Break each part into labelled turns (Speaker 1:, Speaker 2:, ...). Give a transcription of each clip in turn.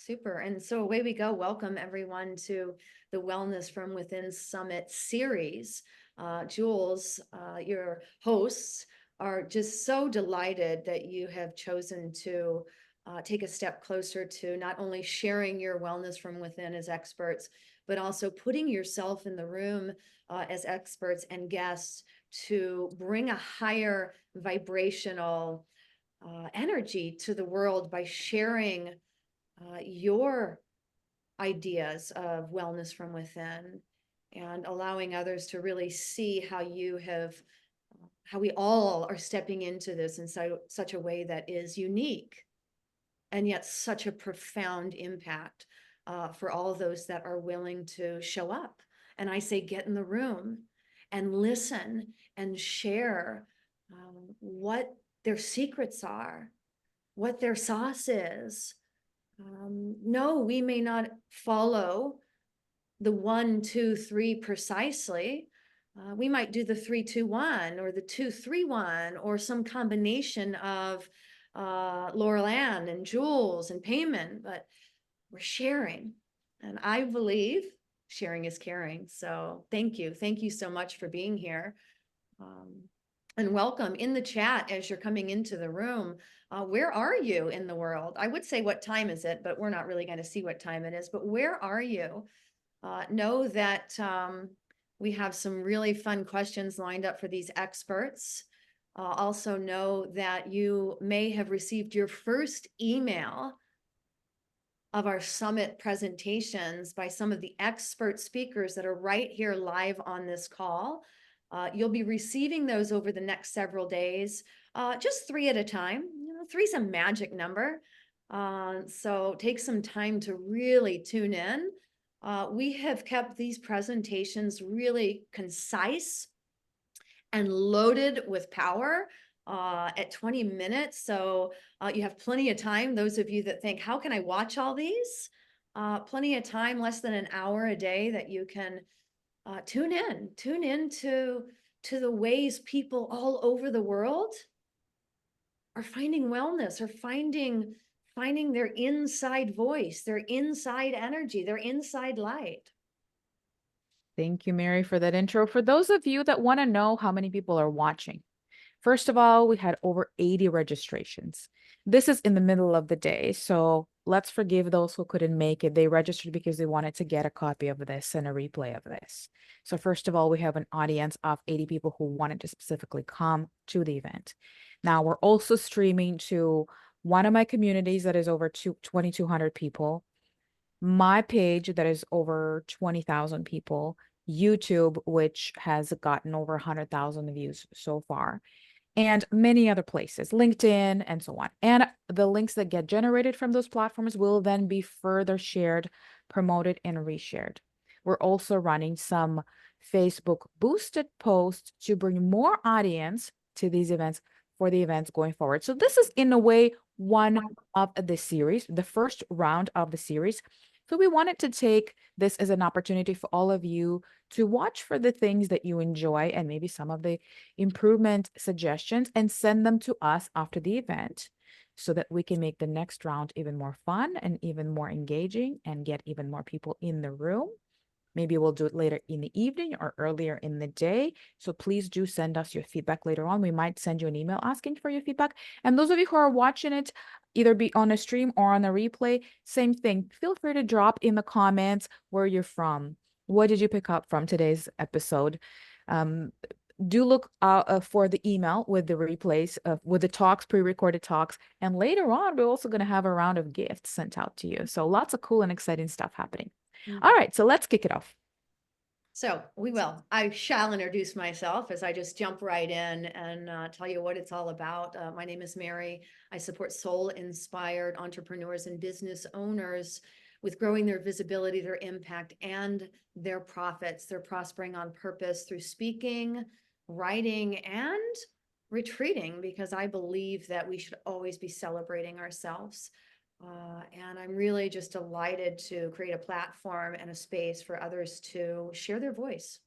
Speaker 1: Super. And so away we go. Welcome everyone to the Wellness from Within Summit series. Jules, your hosts, are just so delighted that you have chosen to take a step closer to not only sharing your wellness from within as experts, but also putting yourself in the room as experts and guests to bring a higher vibrational energy to the world by sharing your ideas of wellness from within and allowing others to really see how how we all are stepping into this in such a way that is unique and yet such a profound impact for all those that are willing to show up. And I say, get in the room and listen and share what their secrets are, what their sauce is. No, we may not follow the 1, 2, 3 precisely. We might do the 3, 2, 1 or the 2, 3, 1 or some combination of Laurel Ann and Jules and Payman, but we're sharing. And I believe sharing is caring. So thank you. Thank you so much for being here. And welcome in the chat as you're coming into the room. Where are you in the world? I would say what time is it, but we're not really going to see what time it is. But where are you? Know that we have some really fun questions lined up for these experts. Also know that you may have received your first email of our summit presentations by some of the expert speakers that are right here live on this call. You'll be receiving those over the next several days, just 3 at a time. You know, 3's a magic number. So take some time to really tune in. We have kept these presentations really concise and loaded with power at 20 minutes. So you have plenty of time. Those of you that think, how can I watch all these? Plenty of time, less than an hour a day that you can tune in to the ways people all over the world are finding wellness, or finding their inside voice, their inside energy, their inside light.
Speaker 2: Thank you, Mary, for that intro. For those of you that want to know how many people are watching, first of all, we had over 80 registrations. This is in the middle of the day, so let's forgive those who couldn't make it. They registered because they wanted to get a copy of this and a replay of this. So first of all, we have an audience of 80 people who wanted to specifically come to the event. Now, we're also streaming to one of my communities that is over 2,200 people, my page that is over 20,000 people, YouTube, which has gotten over 100,000 views so far, and many other places, LinkedIn, and so on. And the links that get generated from those platforms will then be further shared, promoted, and reshared. We're also running some Facebook boosted posts to bring more audience to these events for the events going forward. So this is, in a way, one of the series, the first round of the series. So we wanted to take this as an opportunity for all of you to watch for the things that you enjoy and maybe some of the improvement suggestions, and send them to us after the event so that we can make the next round even more fun and even more engaging and get even more people in the room. Maybe we'll do it later in the evening or earlier in the day. So please do send us your feedback later on. We might send you an email asking for your feedback. And those of you who are watching it, either be on a stream or on a replay, same thing. Feel free to drop in the comments where you're from. What did you pick up from today's episode? Do look for the email with the replays, with the talks, pre-recorded talks. And later on, we're also going to have a round of gifts sent out to you. So lots of cool and exciting stuff happening. All right, so let's kick it off.
Speaker 1: So we will. I shall introduce myself as I just jump right in and tell you what it's all about. My name is Mary. I support soul-inspired entrepreneurs and business owners with growing their visibility, their impact, and their profits. They're prospering on purpose through speaking, writing, and retreating, because I believe that we should always be celebrating ourselves. And I'm really just delighted to create a platform and a space for others to share their voice.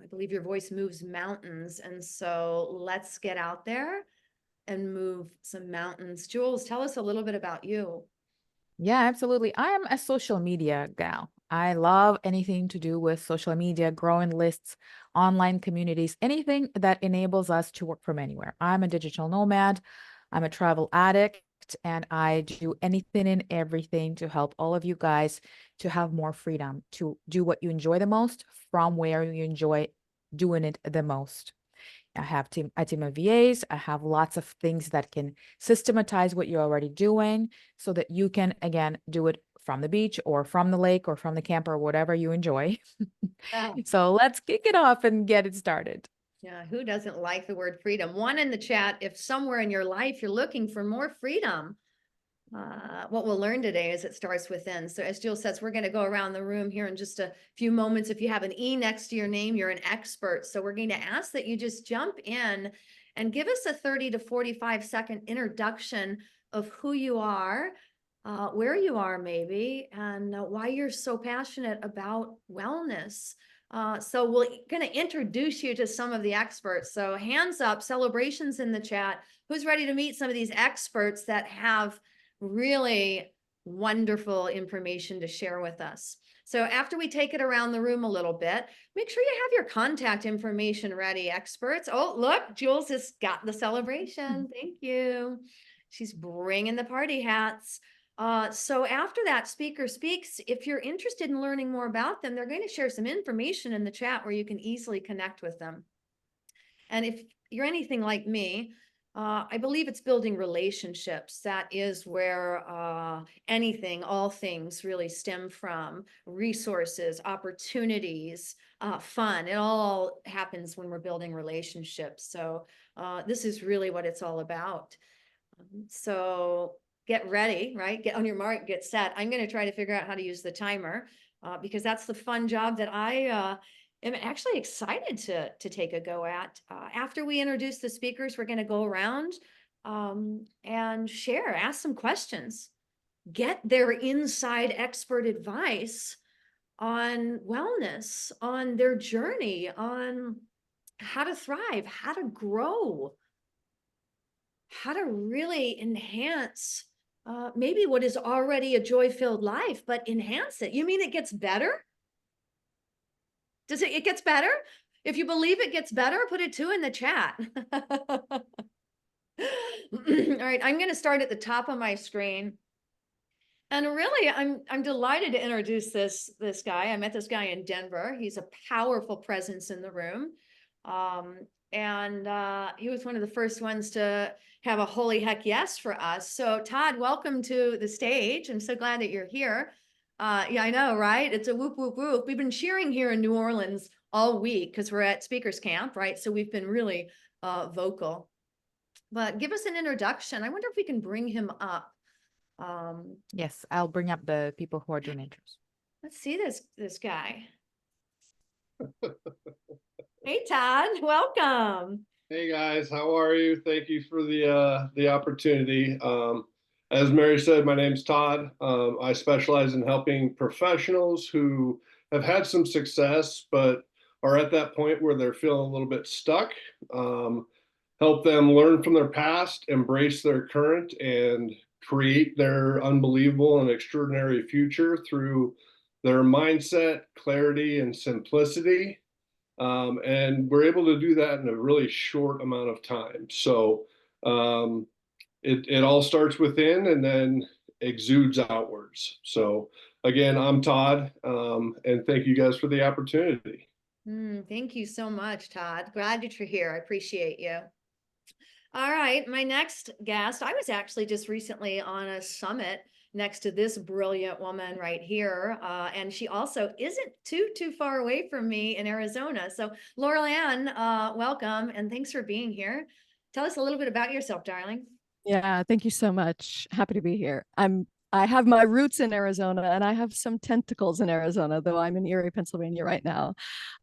Speaker 1: I believe your voice moves mountains. And so let's get out there and move some mountains. Jules, tell us a little bit about you.
Speaker 2: Yeah, absolutely. I am a social media gal. I love anything to do with social media, growing lists, online communities, anything that enables us to work from anywhere. I'm a digital nomad, I'm a travel addict, and I do anything and everything to help all of you guys to have more freedom to do what you enjoy the most from where you enjoy doing it the most. I have a team of VAs. I have lots of things that can systematize what you're already doing so that you can, again, do it from the beach or from the lake or from the camper or whatever you enjoy.
Speaker 1: Yeah.
Speaker 2: So let's kick it off and get it started.
Speaker 1: Yeah, who doesn't like the word freedom? One in the chat, if somewhere in your life you're looking for more freedom, what we'll learn today is it starts within. So as Jill says, we're going to go around the room here in just a few moments. If you have an E next to your name, you're an expert. So we're going to ask that you just jump in and give us a 30 to 45-second introduction of who you are, where you are maybe, and why you're so passionate about wellness. So we're going to introduce you to some of the experts. So hands up, celebrations in the chat. Who's ready to meet some of these experts that have really wonderful information to share with us? So after we take it around the room a little bit, make sure you have your contact information ready, experts. Oh, look, Jules has got the celebration. Thank you. She's bringing the party hats. So after that speaker speaks, if you're interested in learning more about them, they're going to share some information in the chat where you can easily connect with them. And if you're anything like me, I believe it's building relationships. That is where all things really stem from: resources, opportunities, fun. It all happens when we're building relationships. So this is really what it's all about. So get ready, right? Get on your mark, get set. I'm going to try to figure out how to use the timer because that's the fun job that I am actually excited to take a go at. After we introduce the speakers, we're going to go around and share, ask some questions, get their inside expert advice on wellness, on their journey, on how to thrive, how to grow, how to really enhance maybe what is already a joy-filled life, but enhance it. You mean it gets better? Does it gets better? If you believe it gets better, put a 2 in the chat. All right, I'm going to start at the top of my screen. And really, I'm delighted to introduce this guy. I met this guy in Denver. He's a powerful presence in the room. And he was one of the first ones to have a holy heck yes for us. So Todd, welcome to the stage. I'm so glad that you're here. Yeah, I know, right? It's a whoop, whoop, whoop. We've been cheering here in New Orleans all week because we're at speakers camp, right? So we've been really vocal. But give us an introduction. I wonder if we can bring him up.
Speaker 2: Yes, I'll bring up the people who are doing intros.
Speaker 1: Let's see this guy. Hey Todd, welcome.
Speaker 3: Hey guys, how are you? Thank you for the opportunity. As Mary said, my name's Todd. I specialize in helping professionals who have had some success but are at that point where they're feeling a little bit stuck. Help them learn from their past, embrace their current, and create their unbelievable and extraordinary future through their mindset, clarity, and simplicity. And we're able to do that in a really short amount of time. So it all starts within and then exudes outwards. So again, I'm Todd, and thank you guys for the opportunity.
Speaker 1: Thank you so much, Todd. Glad that you're here. I appreciate you. All right, my next guest, I was actually just recently on a summit next to this brilliant woman right here. And she also isn't too far away from me in Arizona. So Laurel Ann, welcome and thanks for being here. Tell us a little bit about yourself, darling.
Speaker 4: Yeah, thank you so much. Happy to be here. I have my roots in Arizona and I have some tentacles in Arizona, though I'm in Erie, Pennsylvania right now.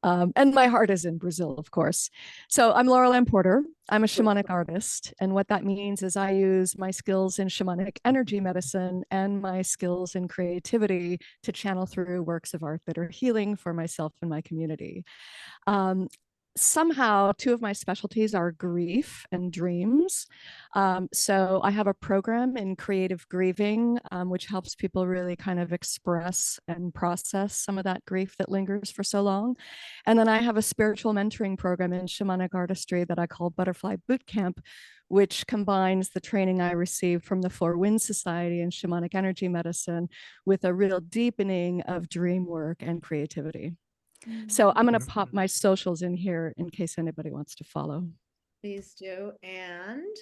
Speaker 4: And my heart is in Brazil, of course. So I'm Laurel Ann Porter. I'm a shamanic artist. And what that means is I use my skills in shamanic energy medicine and my skills in creativity to channel through works of art that are healing for myself and my community. somehow two of my specialties are grief and dreams. So I have a program in creative grieving, which helps people really kind of express and process some of that grief that lingers for so long. And then I have a spiritual mentoring program in shamanic artistry that I call Butterfly Boot Camp, which combines the training I received from the Four Winds Society and shamanic energy medicine with a real deepening of dream work and creativity. So I'm going to pop my socials in here in case anybody wants to follow.
Speaker 1: Please do. And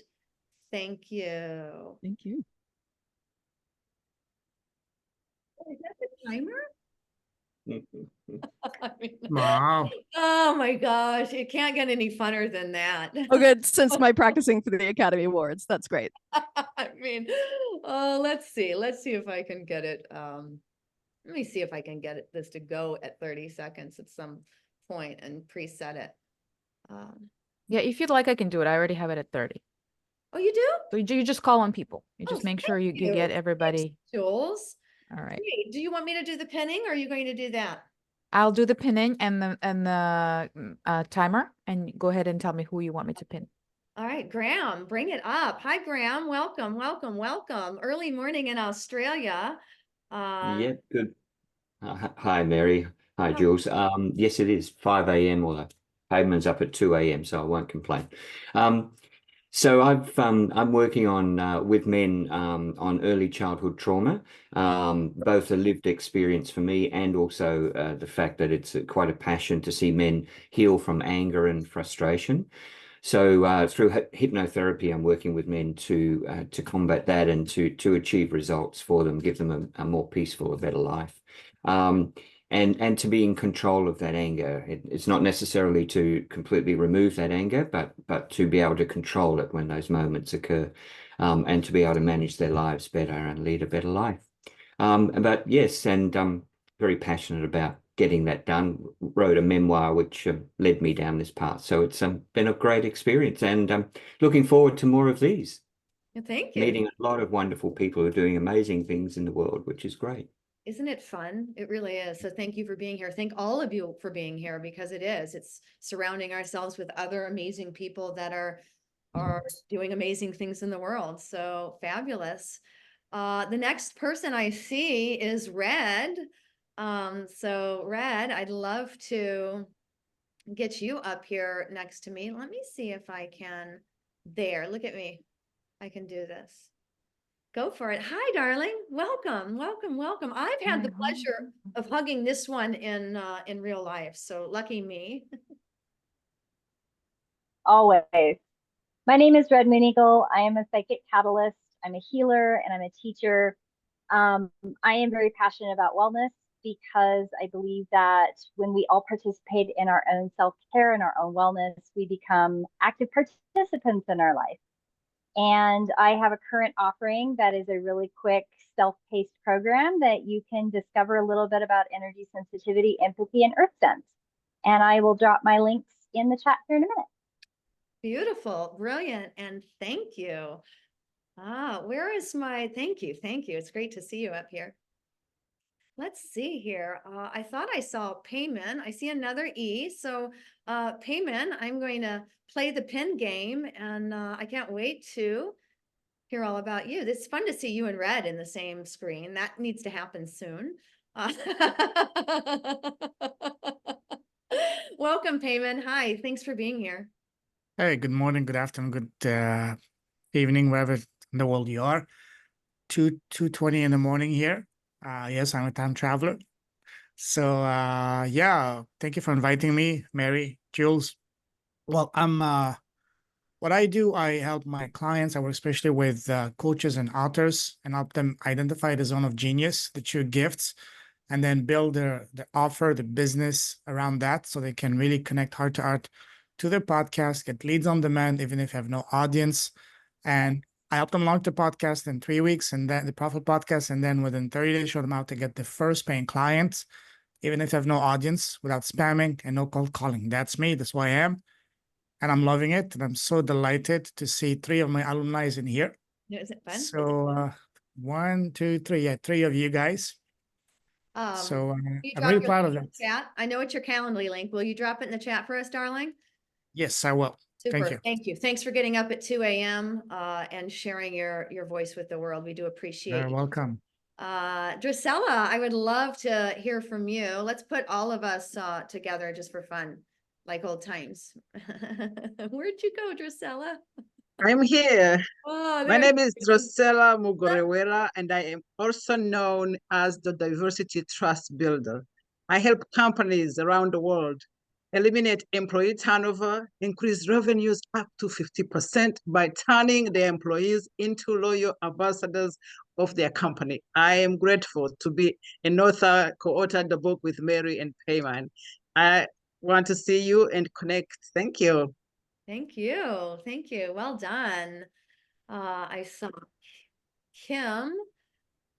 Speaker 1: thank you.
Speaker 4: Thank you.
Speaker 1: Is that the timer? I mean,
Speaker 5: Wow.
Speaker 1: oh my gosh, it can't get any funner than that.
Speaker 4: Oh, good. Since my practicing for the Academy Awards, that's great.
Speaker 1: I mean, oh, let's see. Let's see if I can get it. Let me see if I can get this to go at 30 seconds at some point and preset it.
Speaker 2: Yeah, if you'd like, I can do it. I already have it at 30.
Speaker 1: Oh, you do?
Speaker 2: So you just call on people. You
Speaker 1: Oh,
Speaker 2: just make sure you
Speaker 1: thank
Speaker 2: get
Speaker 1: you.
Speaker 2: everybody.
Speaker 1: Jules.
Speaker 2: All right.
Speaker 1: Great. Do you want me to do the pinning or are you going to do that?
Speaker 2: I'll do the pinning and the timer, and go ahead and tell me who you want me to pin.
Speaker 1: All right, Graham, bring it up. Hi, Graham. Welcome, welcome, welcome. Early morning in Australia.
Speaker 6: Yeah, good. Hi, Mary. Hi,
Speaker 1: Hi.
Speaker 6: Jules. Yes, it is 5 a.m. or the pavement's up at 2 a.m., so I won't complain. So I'm working on with men on early childhood trauma, both a lived experience for me and also the fact that it's quite a passion to see men heal from anger and frustration. So through hypnotherapy, I'm working with men to combat that and to achieve results for them, give them a more peaceful, a better life, and to be in control of that anger. It's not necessarily to completely remove that anger, but to be able to control it when those moments occur, and to be able to manage their lives better and lead a better life. But yes, and I'm very passionate about getting that done. Wrote a memoir which led me down this path. So it's been a great experience, and looking forward to more of these.
Speaker 1: Thank you.
Speaker 6: Meeting a lot of wonderful people who are doing amazing things in the world, which is great.
Speaker 1: Isn't it fun? It really is. So thank you for being here. Thank all of you for being here because it is. It's surrounding ourselves with other amazing people that are doing amazing things in the world. So fabulous. The next person I see is Red. So Red, I'd love to get you up here next to me. Let me see if I can. There, look at me. I can do this. Go for it. Hi, darling. Welcome, welcome, welcome. I've had the pleasure of hugging this one in real life. So lucky me.
Speaker 7: Always. My name is Red Moon Eagle. I am a psychic catalyst. I'm a healer and I'm a teacher. I am very passionate about wellness because I believe that when we all participate in our own self-care and our own wellness, we become active participants in our life. And I have a current offering that is a really quick self-paced program that you can discover a little bit about energy sensitivity, empathy, and earth sense. And I will drop my links in the chat here in a minute.
Speaker 1: Beautiful, brilliant, and thank you. Where is my thank you? Thank you. It's great to see you up here. Let's see here. I thought I saw Payman. I see another E. So Payman, I'm going to play the pin game and I can't wait to hear all about you. It's fun to see you and Red in the same screen. That needs to happen soon. Welcome, Payman. Hi, thanks for being here.
Speaker 5: Hey, good morning, good afternoon, good evening, wherever in the world you are. 2:20 in the morning here. Yes, I'm a time traveler. So yeah, thank you for inviting me, Mary, Jules. Well, what I do, I help my clients. I work especially with coaches and authors and help them identify the zone of genius, the true gifts, and then build the offer, the business around that so they can really connect heart to heart to their podcast, get leads on demand, even if you have no audience. And I help them launch the podcast in 3 weeks and then the profit podcast. And then within 30 days, show them how to get the first paying clients, even if they have no audience, without spamming and no cold calling. That's me. That's who I am. And I'm loving it. And I'm so delighted to see 3 of my alumni in here.
Speaker 1: Is it fun?
Speaker 5: So 1, 2, 3. Yeah, 3 of you guys. So
Speaker 1: You
Speaker 5: I'm
Speaker 1: drop
Speaker 5: really
Speaker 1: your
Speaker 5: proud of
Speaker 1: link in
Speaker 5: that.
Speaker 1: the chat. I know it's your Calendly link. Will you drop it in the chat for us, darling?
Speaker 5: Yes, I will. Thank
Speaker 1: Super.
Speaker 5: you.
Speaker 1: Thank you. Thanks for getting up at 2 a.m. And sharing your voice with the world. We do appreciate
Speaker 5: You're
Speaker 1: you.
Speaker 5: welcome.
Speaker 1: Drusella, I would love to hear from you. Let's put all of us together just for fun, like old times. Where'd you go, Drusella?
Speaker 8: I'm here.
Speaker 1: Oh,
Speaker 8: My
Speaker 1: there
Speaker 8: name is
Speaker 1: you
Speaker 8: Drosela Mugorewera, and I am also known as the Diversity Trust Builder. I help companies around the world eliminate employee turnover, increase revenues up to 50% by turning their employees into loyal ambassadors of their company. I am grateful to be an author, co-authored the book with Mary and Payman. I want to see you and connect. Thank you.
Speaker 1: Thank you. Thank you. Well done. I saw Kim.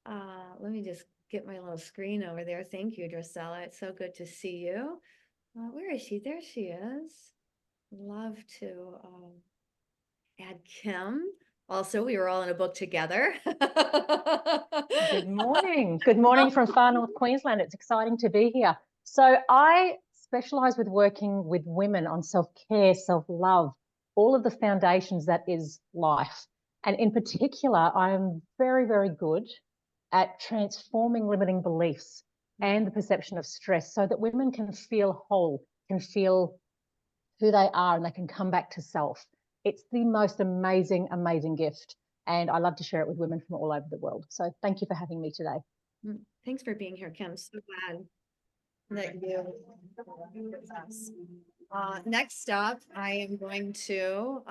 Speaker 1: Let me just get my little screen over there. Thank you, Drusella. It's so good to see you. Where is she? There she is. Love to add Kim. Also, we were all in a book together.
Speaker 9: Good morning. Good morning from far north Queensland. It's exciting to be here. So I specialize with working with women on self-care, self-love, all of the foundations that is life. And in particular, I'm very, very good at transforming limiting beliefs and the perception of stress so that women can feel whole, can feel who they are, and they can come back to self. It's the most amazing, amazing gift. And I love to share it with women from all over the world. So thank you for having me today.
Speaker 1: Thanks for being here, Kim. So glad that you with us. Next up, I am going to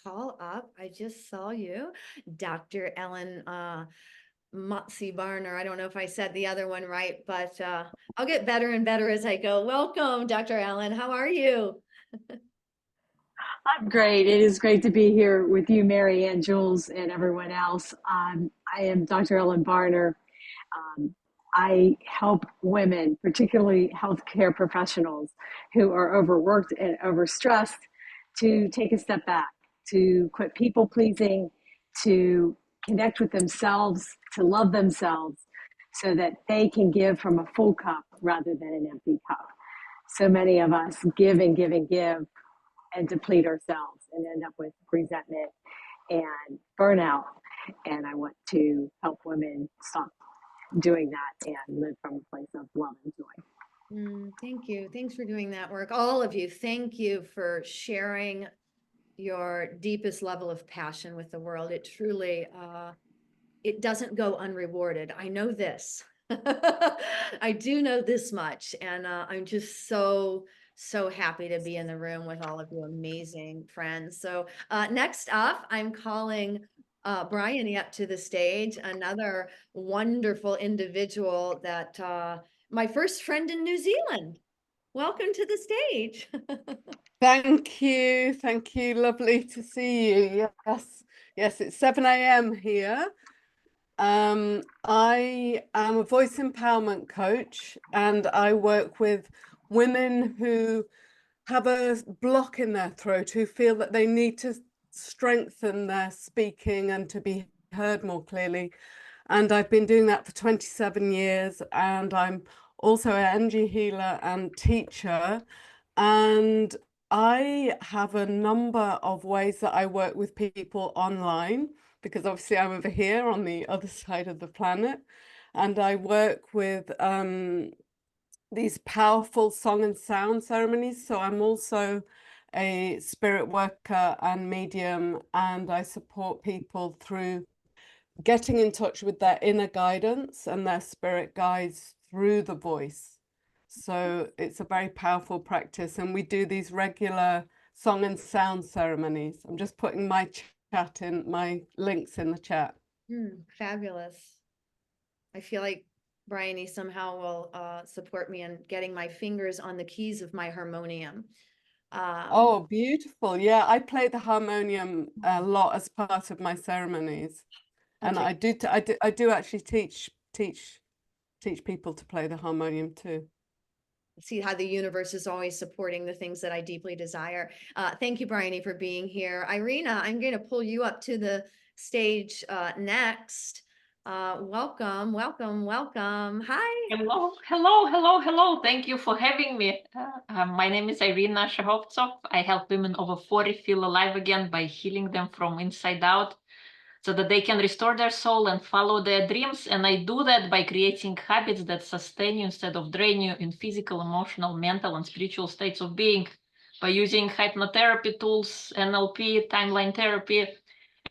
Speaker 1: call up, I just saw you, Dr. Ellen Motzi Barner. I don't know if I said the other one right, but I'll get better and better as I go. Welcome, Dr. Ellen. How are you?
Speaker 10: I'm great. It is great to be here with you, Mary and Jules, and everyone else. I am Dr. Ellen Barner. I help women, particularly healthcare professionals who are overworked and overstressed, to take a step back, to quit people pleasing, to connect with themselves, to love themselves, so that they can give from a full cup rather than an empty cup. So many of us give and give and give and deplete ourselves and end up with resentment and burnout. And I want to help women stop doing that and live from a place of love and joy.
Speaker 1: Thank you. Thanks for doing that work. All of you, thank you for sharing your deepest level of passion with the world. It truly, it doesn't go unrewarded. I know this. I do know this much. And I'm just so happy to be in the room with all of you amazing friends. So next up, I'm calling Bryony up to the stage, another wonderful individual that my first friend in New Zealand. Welcome to the stage.
Speaker 11: Thank you. Thank you. Lovely to see you. Yes, it's 7 a.m. here. I am a voice empowerment coach, and I work with women who have a block in their throat, who feel that they need to strengthen their speaking and to be heard more clearly. And I've been doing that for 27 years, and I'm also an energy healer and teacher. And I have a number of ways that I work with people online, because obviously I'm over here on the other side of the planet, and I work with these powerful song and sound ceremonies. So I'm also a spirit worker and medium, and I support people through getting in touch with their inner guidance and their spirit guides through the voice. So it's a very powerful practice, and we do these regular song and sound ceremonies. I'm just putting my chat in, my links in the chat.
Speaker 1: Fabulous. I feel like Bryony somehow will support me in getting my fingers on the keys of my harmonium.
Speaker 11: Oh, beautiful. Yeah, I play the harmonium a lot as part of my ceremonies. And I do actually teach people to play the harmonium too.
Speaker 1: See how the universe is always supporting the things that I deeply desire. Thank you, Bryony, for being here. Irina, I'm going to pull you up to the stage next. Welcome, welcome, welcome. Hi.
Speaker 12: Hello, hello, hello, hello. Thank you for having me. My name is Irina Shahovtsov. I help women over 40 feel alive again by healing them from inside out so that they can restore their soul and follow their dreams. And I do that by creating habits that sustain you instead of drain you in physical, emotional, mental, and spiritual states of being, by using hypnotherapy tools, NLP, timeline therapy,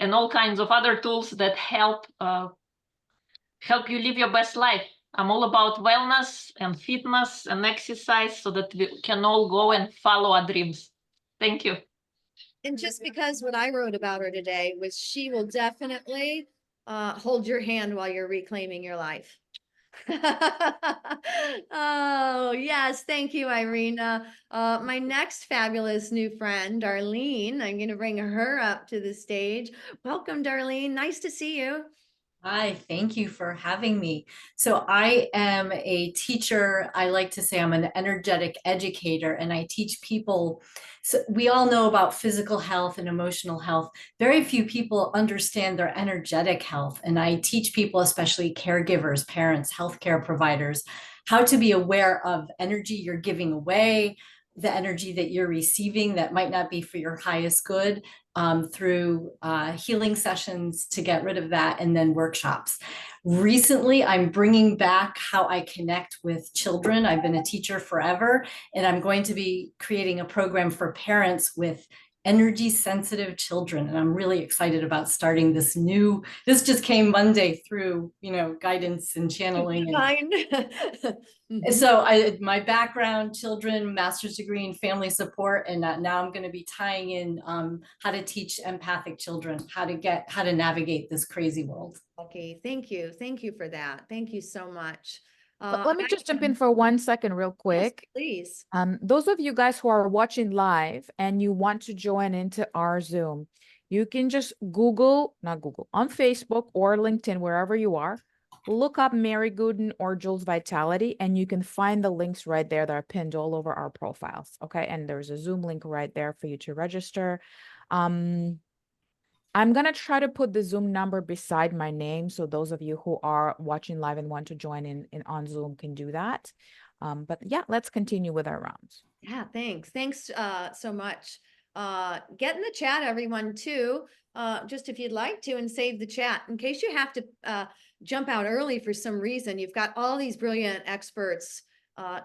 Speaker 12: and all kinds of other tools that help you live your best life. I'm all about wellness and fitness and exercise so that we can all go and follow our dreams. Thank you.
Speaker 1: And just because what I wrote about her today was she will definitely hold your hand while you're reclaiming your life. Oh, yes. Thank you, Irina. My next fabulous new friend, Darlene, I'm going to bring her up to the stage. Welcome, Darlene. Nice to see you.
Speaker 13: Hi, thank you for having me. So I am a teacher. I like to say I'm an energetic educator, and I teach people. So we all know about physical health and emotional health. Very few people understand their energetic health. And I teach people, especially caregivers, parents, healthcare providers, how to be aware of energy you're giving away, the energy that you're receiving that might not be for your highest good, through healing sessions to get rid of that, and then workshops. Recently, I'm bringing back how I connect with children. I've been a teacher forever, and I'm going to be creating a program for parents with energy sensitive children. And I'm really excited about starting this just came Monday through, guidance and channeling. And so my background, children, master's degree in family support, and now I'm going to be tying in how to teach empathic children, how to navigate this crazy world.
Speaker 1: Okay, thank you. Thank you for that. Thank you so much.
Speaker 2: Let me just jump in for 1 second real quick.
Speaker 1: Yes, please.
Speaker 2: Those of you guys who are watching live and you want to join into our Zoom, you can just on Facebook or LinkedIn, wherever you are, look up Mary Gooden or Jules Vitality, and you can find the links right there that are pinned all over our profiles. Okay. And there's a Zoom link right there for you to register. I'm going to try to put the Zoom number beside my name, so those of you who are watching live and want to join in on Zoom can do that. But yeah, let's continue with our rounds.
Speaker 1: Yeah, thanks. Thanks so much. Get in the chat, everyone, too, just if you'd like to, and save the chat. In case you have to jump out early for some reason, you've got all these brilliant experts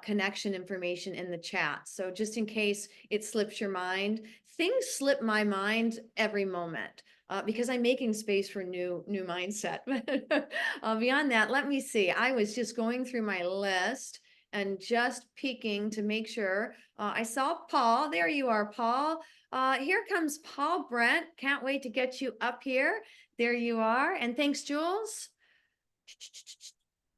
Speaker 1: connection information in the chat. So just in case it slips your mind, things slip my mind every moment. Because I'm making space for new mindset. Beyond that, let me see. I was just going through my list and just peeking to make sure. I saw Paul. There you are, Paul. Here comes Paul Brent. Can't wait to get you up here. There you are. And thanks, Jules.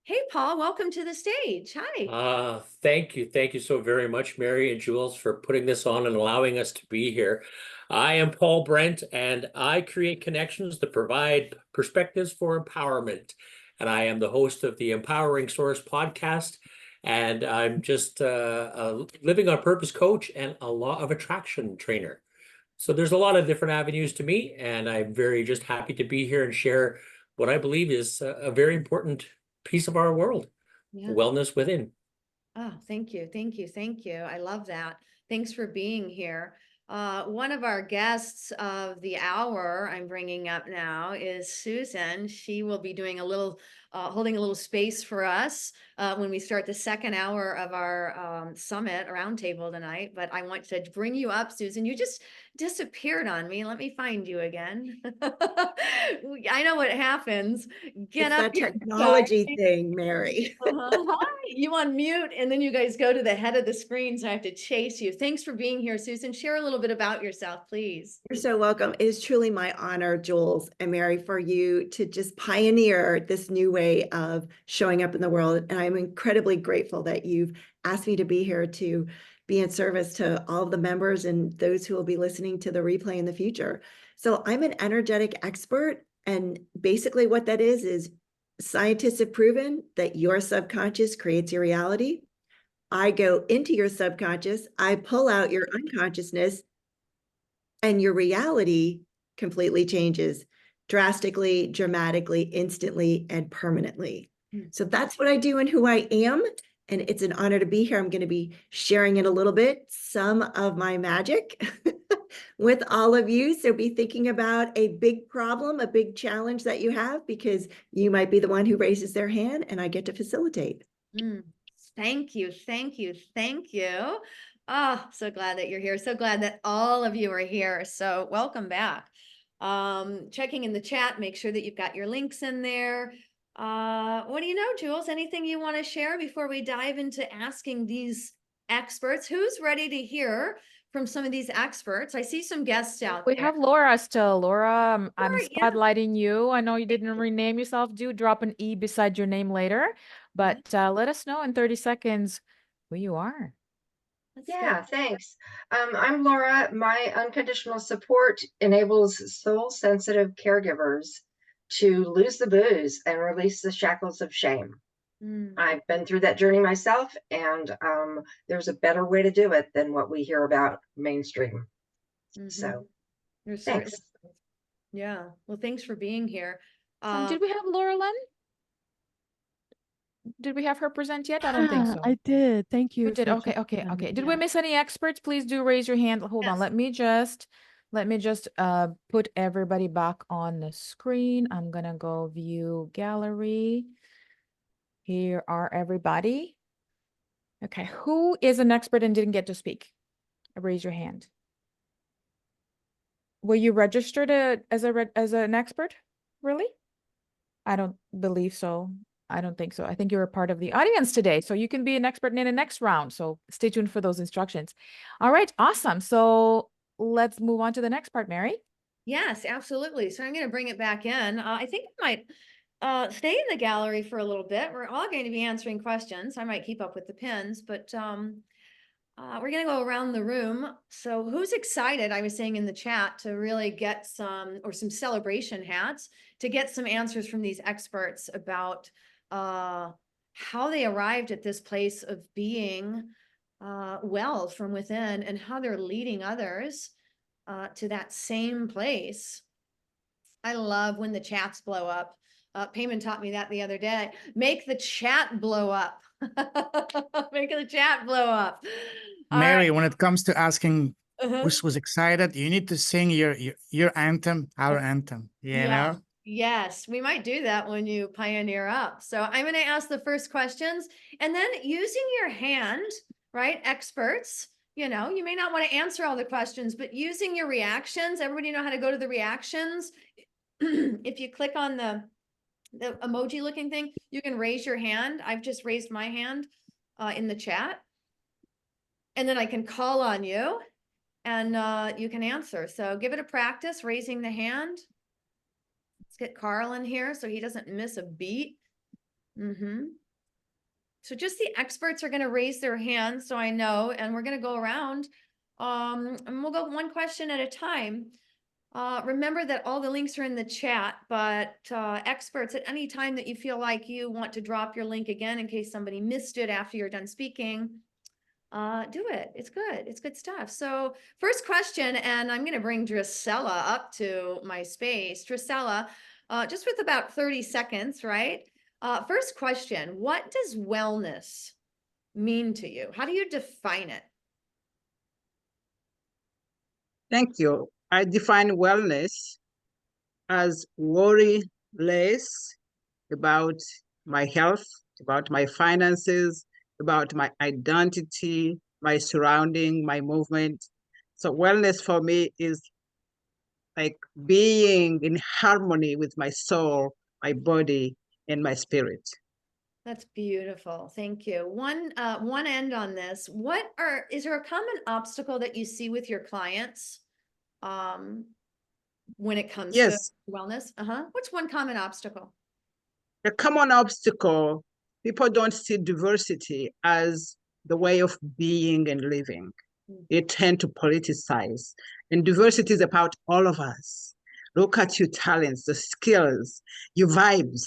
Speaker 1: Hey, Paul, welcome to the stage. Hi.
Speaker 14: Thank you. Thank you so very much, Mary and Jules, for putting this on and allowing us to be here. I am Paul Brent, and I create connections that provide perspectives for empowerment. And I am the host of the Empowering Source podcast. And I'm just a living on purpose coach and a law of attraction trainer. So there's a lot of different avenues to me, and I'm very just happy to be here and share what I believe is a very important piece of our world, wellness within.
Speaker 1: Oh, thank you. Thank you. Thank you. I love that. Thanks for being here. One of our guests of the hour I'm bringing up now is Susan. She will be doing holding a little space for us when we start the second hour of our summit roundtable tonight. But I want to bring you up, Susan. You just disappeared on me. Let me find you again. I know what happens. Get
Speaker 15: it's
Speaker 1: up
Speaker 15: that technology thing, Mary.
Speaker 1: Hi, you on mute, and then you guys go to the head of the screen, so I have to chase you. Thanks for being here, Susan. Share a little bit about yourself, please.
Speaker 15: You're so welcome. It is truly my honor, Jules and Mary, for you to just pioneer this new way of showing up in the world. And I'm incredibly grateful that you've asked me to be here to be in service to all of the members and those who will be listening to the replay in the future. So I'm an energetic expert. And basically what that is scientists have proven that your subconscious creates your reality. I go into your subconscious, I pull out your unconsciousness, and your reality completely changes drastically, dramatically, instantly, and permanently.
Speaker 1: Hmm.
Speaker 15: So that's what I do and who I am. And it's an honor to be here. I'm going to be sharing in a little bit some of my magic with all of you. So be thinking about a big problem, a big challenge that you have, because you might be the one who raises their hand and I get to facilitate.
Speaker 1: Thank you, thank you, thank you. Oh, so glad that you're here. So glad that all of you are here. So welcome back. Checking in the chat, make sure that you've got your links in there. What do you know, Jules? Anything you want to share before we dive into asking these experts? Who's ready to hear from some of these experts? I see some guests out
Speaker 2: We
Speaker 1: there.
Speaker 2: have Laura still. Laura, I'm
Speaker 1: Laura, yeah.
Speaker 2: spotlighting you. I know you didn't rename yourself. Do drop an E beside your name later, but let us know in 30 seconds who you are.
Speaker 16: Yeah, thanks. I'm Laura. My unconditional support enables soul-sensitive caregivers to lose the booze and release the shackles of shame. I've been through that journey myself, and there's a better way to do it than what we hear about mainstream. So, thanks.
Speaker 1: Yeah. Well, thanks for being here.
Speaker 2: Did we have Laura Lynn? Did we have her present yet? I don't think so.
Speaker 4: I did. Thank you.
Speaker 2: You did.
Speaker 4: for
Speaker 2: Okay, okay,
Speaker 4: checking on
Speaker 2: okay.
Speaker 4: me.
Speaker 2: Did we miss any experts? Please do raise your hand. Hold on. Let me just put everybody back on the screen. I'm gonna go view gallery. Here are everybody. Okay, who is an expert and didn't get to speak? Raise your hand. Were you registered as an expert? Really? I don't believe so. I don't think so. I think you're a part of the audience today, so you can be an expert in the next round. So stay tuned for those instructions. All right, awesome. So let's move on to the next part, Mary.
Speaker 1: Yes, absolutely. So I'm going to bring it back in. I think I might stay in the gallery for a little bit. We're all going to be answering questions. I might keep up with the pins, but we're going to go around the room. So who's excited, I was saying in the chat, to really get some celebration hats to get some answers from these experts about how they arrived at this place of being well from within and how they're leading others to that same place. I love when the chats blow up. Payman taught me that the other day. Make the chat blow up. Make the chat blow up.
Speaker 5: Mary, when it comes to asking who's excited, you need to sing your anthem, our anthem, you know?
Speaker 1: Yes, we might do that when you pioneer up. So I'm going to ask the first questions and then using your hand, right? Experts, you may not want to answer all the questions, but using your reactions, everybody know how to go to the reactions. If you click on the emoji looking thing, you can raise your hand. I've just raised my hand in the chat. And then I can call on you and you can answer. So give it a practice, raising the hand. Let's get Carl in here so he doesn't miss a beat. So just the experts are going to raise their hands so I know, and we're going to go around and we'll go one question at a time. Remember that all the links are in the chat, but experts, at any time that you feel like you want to drop your link again in case somebody missed it after you're done speaking, do it. It's good. It's good stuff. So first question, and I'm going to bring Drusella up to my space. Drusella, just with about 30 seconds, right? First question, what does wellness mean to you? How do you define it?
Speaker 8: Thank you. I define wellness as worry less about my health, about my finances, about my identity, my surrounding, my movement. So wellness for me is like being in harmony with my soul, my body, and my spirit.
Speaker 1: That's beautiful. Thank you. One end on this. Is there a common obstacle that you see with your clients when it comes to wellness? What's one common obstacle?
Speaker 8: The common obstacle, people don't see diversity as the way of being and living. They tend to politicize. And diversity is about all of us. Look at your talents, the skills, your vibes,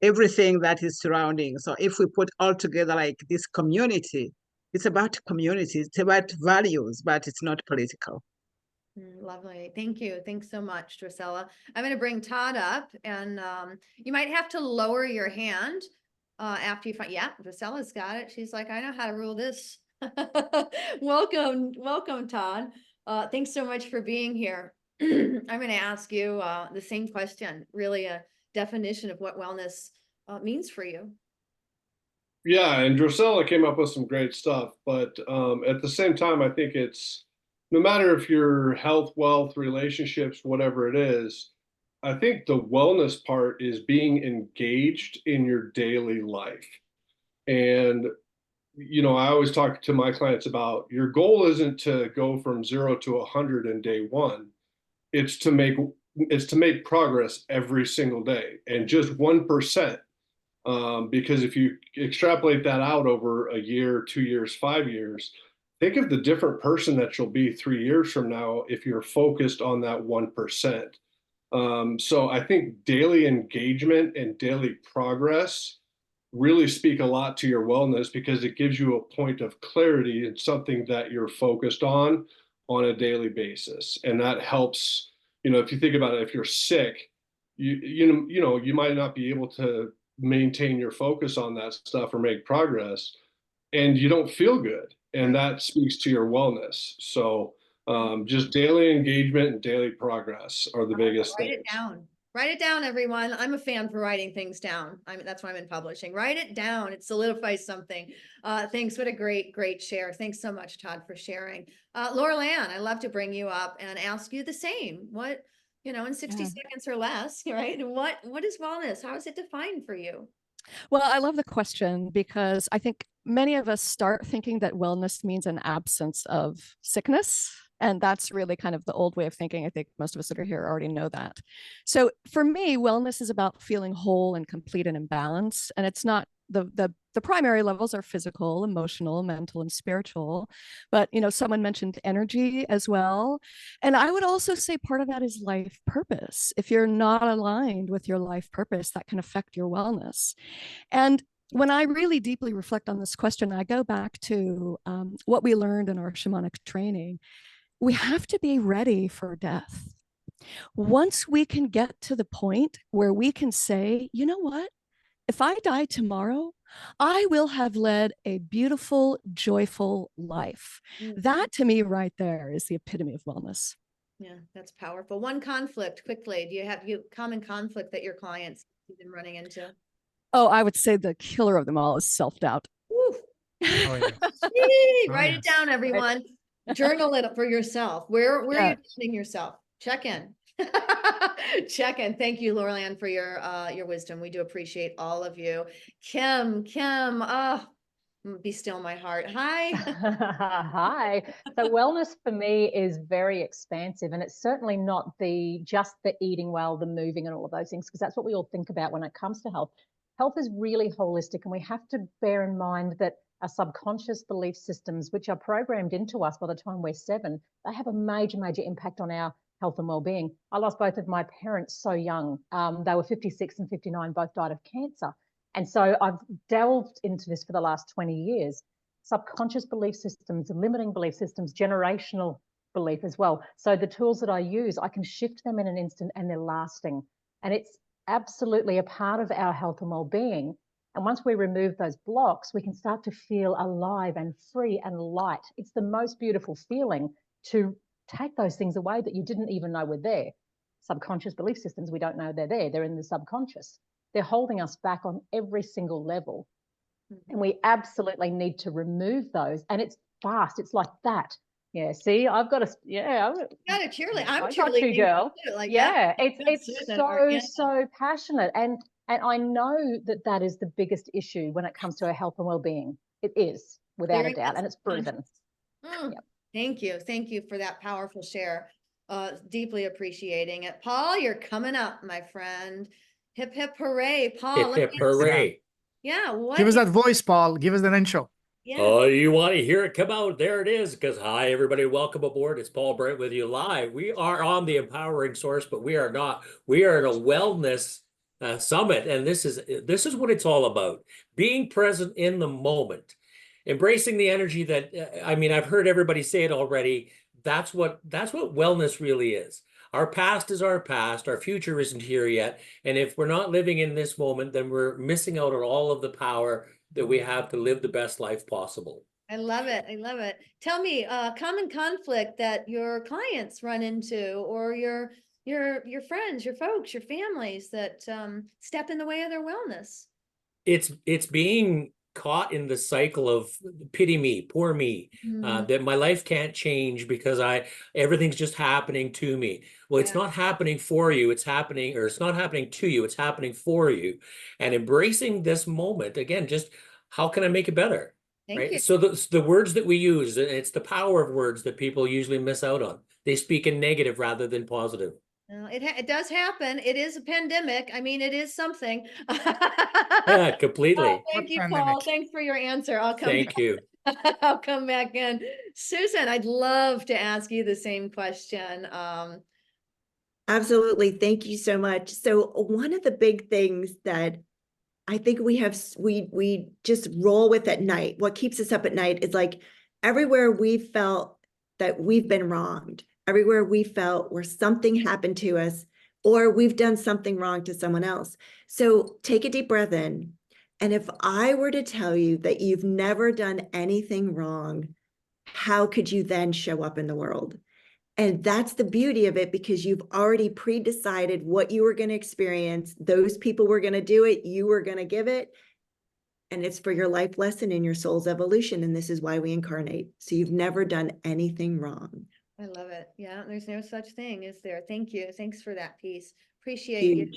Speaker 8: everything that is surrounding. So if we put all together like this community, it's about community, it's about values, but it's not political.
Speaker 1: Lovely. Thank you. Thanks so much, Drusilla. I'm going to bring Todd up, and you might have to lower your hand after you find. Yeah, Drusilla's got it. She's like, I know how to rule this. Welcome, Todd. Thanks so much for being here. I'm going to ask you the same question, really a definition of what wellness means for you.
Speaker 3: Yeah, and Drusilla came up with some great stuff, but at the same time, I think it's no matter if you're health, wealth, relationships, whatever it is, I think the wellness part is being engaged in your daily life. And, I always talk to my clients about your goal isn't to go from 0 to 100 in day one. It's to make progress every single day, and just 1%. Because if you extrapolate that out over a year, 2 years, 5 years, think of the different person that you'll be 3 years from now if you're focused on that 1%. So I think daily engagement and daily progress really speak a lot to your wellness, because it gives you a point of clarity and something that you're focused on a daily basis. And that helps, if you think about it, if you're sick, you might not be able to maintain your focus on that stuff or make progress, and you don't feel good, and that speaks to your wellness. So just daily engagement and daily progress are the biggest
Speaker 1: Write
Speaker 3: things.
Speaker 1: it down. Write it down, everyone. I'm a fan for writing things down. That's why I'm in publishing. Write it down. It solidifies something. Thanks. What a great share. Thanks so much, Todd, for sharing. Laura Ann, I'd love to bring you up and ask you the same. What, in 60 seconds or less, right? What is wellness? How is it defined for you?
Speaker 4: Well, I love the question because I think many of us start thinking that wellness means an absence of sickness. And that's really kind of the old way of thinking. I think most of us that are here already know that. So for me, wellness is about feeling whole and complete and in balance. And it's not the primary levels are physical, emotional, mental, and spiritual. But, someone mentioned energy as well. And I would also say part of that is life purpose. If you're not aligned with your life purpose, that can affect your wellness. And when I really deeply reflect on this question, I go back to what we learned in our shamanic training. We have to be ready for death. Once we can get to the point where we can say, you know what? If I die tomorrow, I will have led a beautiful, joyful life. That to me right there is the epitome of wellness.
Speaker 1: Yeah, that's powerful. One conflict quickly. Do you have common conflict that your clients have been running into?
Speaker 4: Oh, I would say the killer of them all is self-doubt.
Speaker 1: Oh,
Speaker 5: yes.
Speaker 1: Write it down, everyone. Journal it for yourself. Where are you doubting yourself? Check in. Check in. Thank you, Laura Ann, for your wisdom. We do appreciate all of you. Kim, be still my heart. Hi.
Speaker 9: Hi. So wellness for me is very expansive, and it's certainly not just the eating well, the moving and all of those things, because that's what we all think about when it comes to health. Health is really holistic, and we have to bear in mind that our subconscious belief systems, which are programmed into us by the time we're 7, they have a major impact on our health and well-being. I lost both of my parents so young. They were 56 and 59, both died of cancer. And so I've delved into this for the last 20 years. Subconscious belief systems, limiting belief systems, generational belief as well. So the tools that I use, I can shift them in an instant and they're lasting. And it's absolutely a part of our health and well-being. And once we remove those blocks, we can start to feel alive and free and light. It's the most beautiful feeling to take those things away that you didn't even know were there. Subconscious belief systems, we don't know they're there. They're in the subconscious. They're holding us back on every single level. And we absolutely need to remove those. And it's fast. It's like that. Yeah. See, I've got to, yeah.
Speaker 1: Got it, cheerlead. I'm
Speaker 9: I got you, girl.
Speaker 1: Like,
Speaker 9: yeah. It's so passionate. And I know that is the biggest issue when it comes to our health and well-being. It is, without a doubt. And it's proven.
Speaker 1: Yep. Thank you. Thank you for that powerful share. Deeply appreciating it. Paul, you're coming up, my friend. Hip, hip, hooray. Paul.
Speaker 14: Hip, hip, hooray.
Speaker 1: Yeah.
Speaker 5: Give us that voice, Paul. Give us that intro.
Speaker 1: Yeah.
Speaker 14: Oh, you want to hear it? Come out. There it is. Because hi, everybody. Welcome aboard. It's Paul Brent with you live. We are on the Empowering Source, but we are not. We are at a wellness summit. And this is what it's all about. Being present in the moment. Embracing the energy that, I've heard everybody say it already. that's what wellness really is. Our past is our past. Our future isn't here yet. And if we're not living in this moment, then we're missing out on all of the power that we have to live the best life possible.
Speaker 1: I love it. I love it. Tell me, common conflict that your clients run into, or your friends, your folks, your families that step in the way of their wellness.
Speaker 14: It's being caught in the cycle of pity me, poor me, that my life can't change because everything's just happening to me. Well, it's not happening for you, it's happening, or it's not happening to you, it's happening for you. And embracing this moment, again, just how can I make it better?
Speaker 1: Thank you.
Speaker 14: So the words that we use, it's the power of words that people usually miss out on. They speak in negative rather than positive.
Speaker 1: It does happen. It is a pandemic. I mean, it is something.
Speaker 14: Yeah, completely.
Speaker 1: Thank you, Paul. Thanks for your answer.
Speaker 14: Thank you.
Speaker 1: I'll come back in. Susan, I'd love to ask you the same question.
Speaker 15: Absolutely. Thank you so much. So one of the big things that I think we just roll with at night, what keeps us up at night is like everywhere we felt that we've been wronged, everywhere we felt where something happened to us, or we've done something wrong to someone else. So take a deep breath in. And if I were to tell you that you've never done anything wrong, how could you then show up in the world? And that's the beauty of it, because you've already pre-decided what you were going to experience. Those people were going to do it. You were going to give it. And it's for your life lesson and your soul's evolution. And this is why we incarnate. So you've never done anything wrong.
Speaker 1: I love it. Yeah, there's no such thing, is there? Thank you. Thanks for that piece. Appreciate you.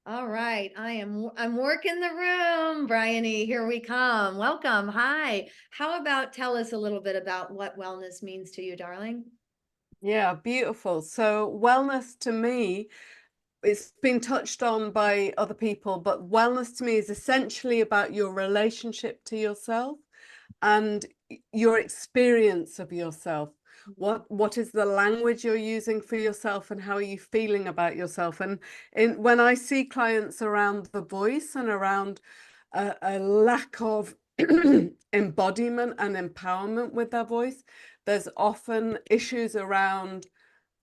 Speaker 1: All right. I'm working the room, Bryony. Here we come. Welcome. Hi. How about tell us a little bit about what wellness means to you, darling?
Speaker 11: Yeah, beautiful. So wellness to me, it's been touched on by other people, but wellness to me is essentially about your relationship to yourself and your experience of yourself. What is the language you're using for yourself, and how are you feeling about yourself? And when I see clients around the voice and around a lack of embodiment and empowerment with their voice, there's often issues around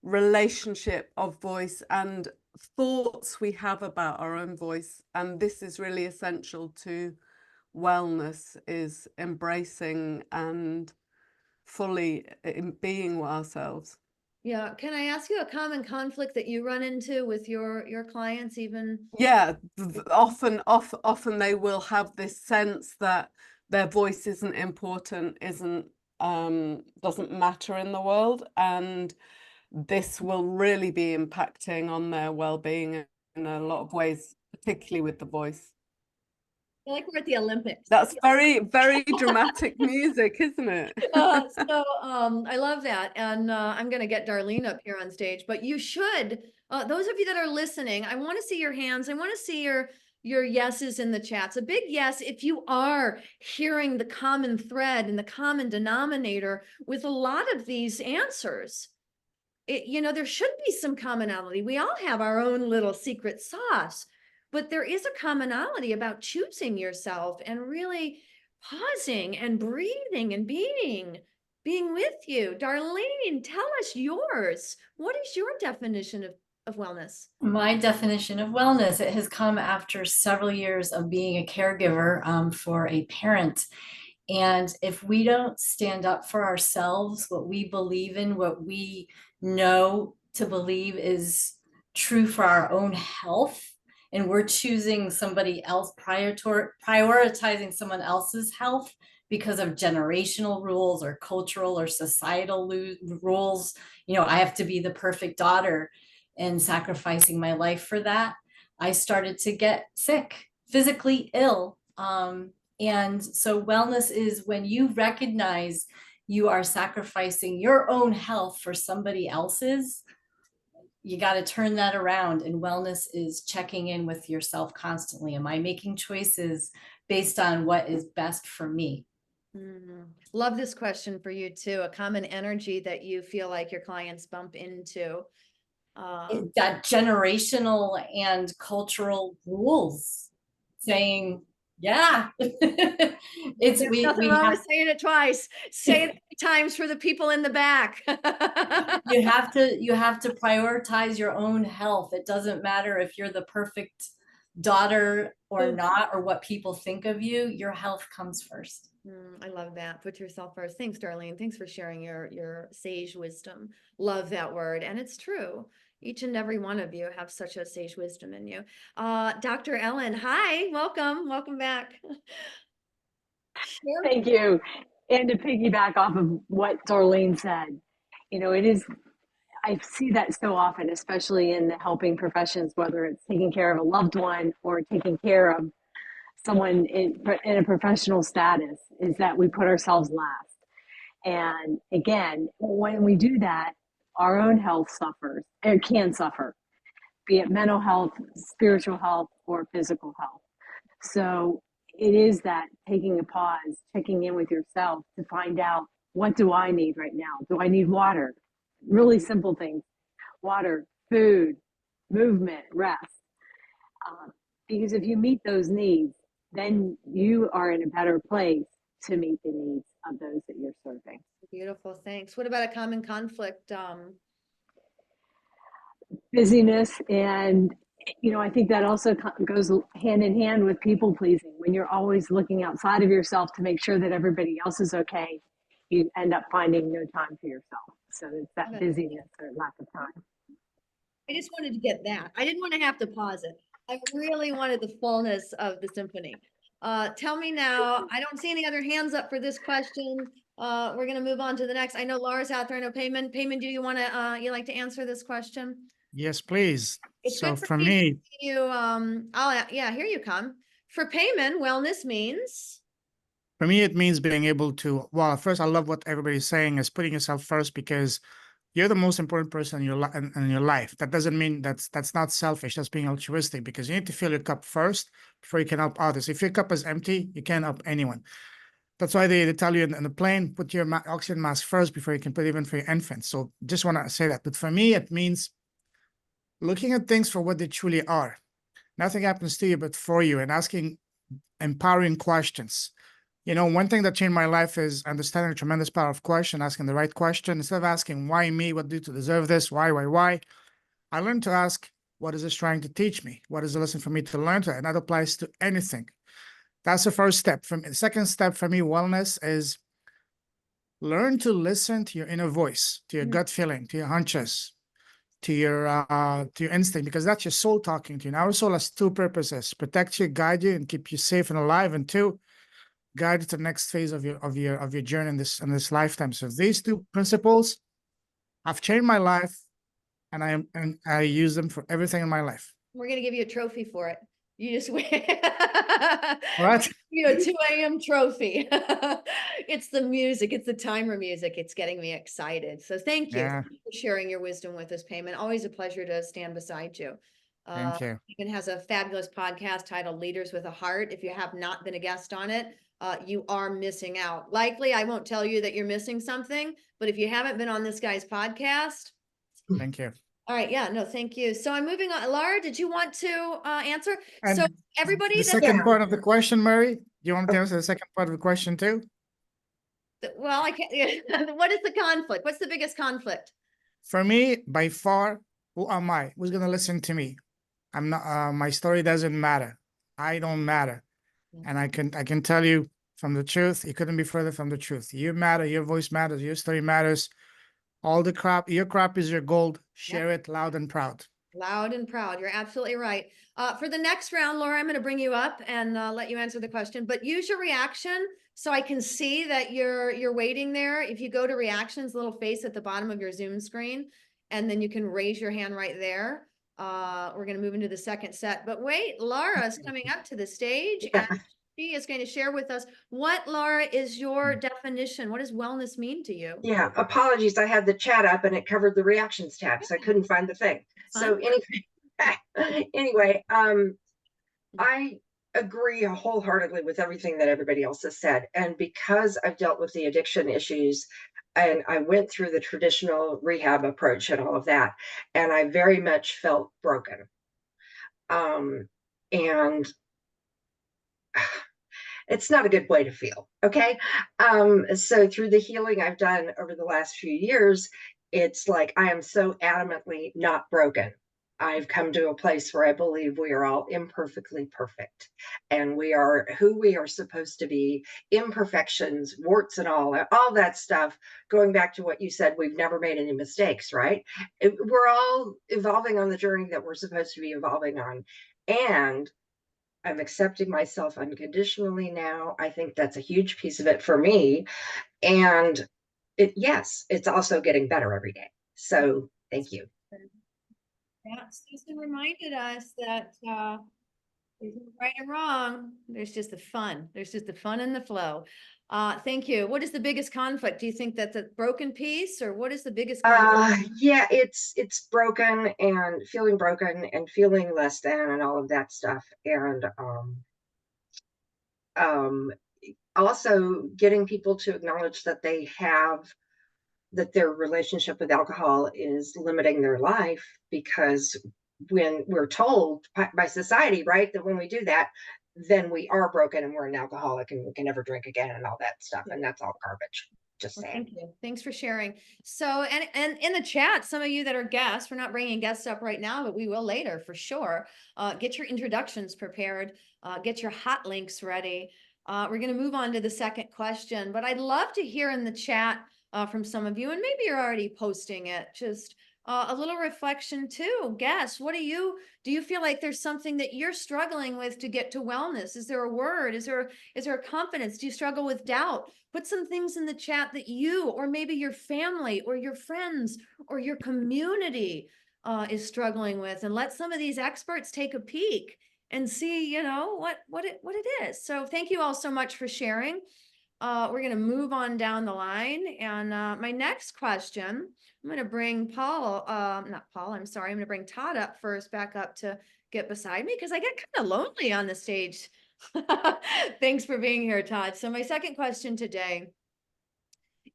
Speaker 11: relationship of voice and thoughts we have about our own voice. And this is really essential to wellness, is embracing and fully being ourselves.
Speaker 1: Yeah. Can I ask you a common conflict that you run into with your clients even?
Speaker 11: Yeah, often they will have this sense that their voice isn't important, doesn't matter in the world, and this will really be impacting on their well-being in a lot of ways, particularly with the voice.
Speaker 1: I feel like we're at the Olympics.
Speaker 11: That's very, very dramatic music, isn't it?
Speaker 1: I love that. And I'm going to get Darlene up here on stage, but you should, those of you that are listening, I want to see your hands. I want to see your yeses in the chats. A big yes if you are hearing the common thread and the common denominator with a lot of these answers. There should be some commonality. We all have our own little secret sauce, but there is a commonality about choosing yourself and really pausing and breathing and being with you. Darlene, tell us yours. What is your definition of wellness?
Speaker 13: My definition of wellness, it has come after several years of being a caregiver for a parent. And if we don't stand up for ourselves, what we believe in, what we know to believe is true for our own health, and we're choosing somebody else, prioritizing someone else's health because of generational rules or cultural or societal rules, I have to be the perfect daughter, and sacrificing my life for that, I started to get sick, physically ill. And so wellness is when you recognize you are sacrificing your own health for somebody else's. You got to turn that around. And wellness is checking in with yourself constantly. Am I making choices based on what is best for me?
Speaker 1: Love this question for you too. A common energy that you feel like your clients bump into.
Speaker 13: That generational and cultural rules saying, yeah,
Speaker 1: There's nothing wrong with saying it twice. Say it times for the people in the back.
Speaker 13: You have to prioritize your own health. It doesn't matter if you're the perfect daughter or not, or what people think of you. Your health comes first.
Speaker 1: I love that. Put yourself first. Thanks, Darlene. Thanks for sharing your sage wisdom. Love that word. And it's true. Each and every one of you have such a sage wisdom in you. Dr. Ellen, hi, welcome. Welcome back. Share.
Speaker 10: Thank you. And to piggyback off of what Darlene said, you know, it is, I see that so often, especially in the helping professions, whether it's taking care of a loved one or taking care of someone in a professional status, is that we put ourselves last. And again, when we do that, our own health suffers, or can suffer, be it mental health, spiritual health, or physical health. So it is that taking a pause, checking in with yourself to find out, what do I need right now? Do I need water? Really simple things: water, food, movement, rest. Because if you meet those needs, then you are in a better place to meet the needs of those that you're serving.
Speaker 1: Beautiful, thanks. What about a common conflict?
Speaker 10: Busyness, and you know, I think that also goes hand in hand with people pleasing. When you're always looking outside of yourself to make sure that everybody else is okay, you end up finding no time for yourself. So it's that busyness or lack of time.
Speaker 1: I just wanted to get that. I didn't want to have to pause it. I really wanted the fullness of the symphony. Tell me now, I don't see any other hands up for this question. We're going to move on to the next. I know Laura's out there. I know Payman. Payman, do you want to, you like to answer this question?
Speaker 5: Yes, please.
Speaker 1: It's
Speaker 5: So
Speaker 1: good for
Speaker 5: for me,
Speaker 1: you. Yeah, here you come. For Payman, wellness means.
Speaker 5: For me, it means being able to, well, first, I love what everybody's saying is putting yourself first, because you're the most important person in your in your life. That doesn't mean that's not selfish. That's being altruistic, because you need to fill your cup first before you can help others. If your cup is empty, you can't help anyone. That's why they tell you in the plane, put your oxygen mask first before you can put even for your infants. So just want to say that. But for me, it means looking at things for what they truly are. Nothing happens to you but for you, and asking empowering questions. You know, one thing that changed my life is understanding the tremendous power of question, asking the right question. Instead of asking, why me? What do to deserve this? Why? I learned to ask, what is this trying to teach me? What is the lesson for me to learn to? And that applies to anything. That's the first step. The second step for me, wellness, is learn to listen to your inner voice, to your gut feeling, to your hunches, to your instinct, because that's your soul talking to you. And our soul has two purposes: protect you, guide you, and keep you safe and alive, and two, guide you to the next phase of your journey in this lifetime. So these two principles have changed my life, and I use them for everything in my life.
Speaker 1: We're going to give you a trophy for it. You just win.
Speaker 5: What?
Speaker 1: You know, 2 a.m. trophy. It's the music. It's the timer music. It's getting me excited. So thank you
Speaker 5: Yeah.
Speaker 1: for sharing your wisdom with us, Payman. Always a pleasure to stand beside you.
Speaker 5: Thank you.
Speaker 1: Payman has a fabulous podcast titled Leaders with a Heart. If you have not been a guest on it, you are missing out. Likely, I won't tell you that you're missing something, but if you haven't been on this guy's podcast.
Speaker 5: Thank you.
Speaker 1: All right. Yeah, no, thank you. So I'm moving on. Laura, did you want to answer?
Speaker 5: And
Speaker 1: so everybody
Speaker 5: the second part of the question, Mary, do you want me to answer the second part of the question too?
Speaker 1: Well, I can't. What is the conflict? What's the biggest conflict?
Speaker 5: For me, by far, who am I? Who's going to listen to me? I'm not, my story doesn't matter. I don't matter. And I can tell you from the truth, you couldn't be further from the truth. You matter, your voice matters, your story matters. All the crap, your crap is your gold. Share it loud and proud.
Speaker 1: Loud and proud. You're absolutely right. For the next round, Laura, I'm going to bring you up and let you answer the question, but use your reaction so I can see that you're waiting there. If you go to reactions, little face at the bottom of your Zoom screen, and then you can raise your hand right there. We're going to move into the second set, but wait, Laura is coming up to the stage.
Speaker 16: Yeah.
Speaker 1: And she is going to share with us what, Laura, is your definition? What does wellness mean to you?
Speaker 16: Yeah, apologies. I had the chat up and it covered the reactions tab, so I couldn't find the thing. So anyway, I agree wholeheartedly with everything that everybody else has said. And because I've dealt with the addiction issues and I went through the traditional rehab approach and all of that, and I very much felt broken. And It's not a good way to feel. Okay. So through the healing I've done over the last few years, it's like I am so adamantly not broken. I've come to a place where I believe we are all imperfectly perfect, and we are who we are supposed to be, imperfections, warts and all that stuff. Going back to what you said, we've never made any mistakes, right? We're all evolving on the journey that we're supposed to be evolving on. And I'm accepting myself unconditionally now. I think that's a huge piece of it for me. And yes, it's also getting better every day. So thank you.
Speaker 1: Yeah, Susan reminded us that there's no right or wrong. There's just the fun. There's just the fun and the flow. Thank you. What is the biggest conflict? Do you think that's a broken piece, or what is the biggest conflict?
Speaker 16: Yeah, it's broken and feeling less than and all of that stuff. And also getting people to acknowledge that their relationship with alcohol is limiting their life, because when we're told by society, right, that when we do that, then we are broken and we're an alcoholic and we can never drink again and all that stuff. And that's all garbage. Just
Speaker 1: Well,
Speaker 16: saying.
Speaker 1: thank you. Thanks for sharing. So, and in the chat, some of you that are guests, we're not bringing guests up right now, but we will later for sure. Get your introductions prepared. Get your hot links ready. We're going to move on to the second question, but I'd love to hear in the chat from some of you, and maybe you're already posting it, just a little reflection too. Guess, do you feel like there's something that you're struggling with to get to wellness? Is there a word? Is there a confidence? Do you struggle with doubt? Put some things in the chat that you, or maybe your family or your friends or your community is struggling with, and let some of these experts take a peek and see, what it is. So thank you all so much for sharing. We're going to move on down the line. And my next question, I'm going to bring I'm going to bring Todd up first, back up to get beside me, because I get kind of lonely on the stage. Thanks for being here, Todd. So my second question today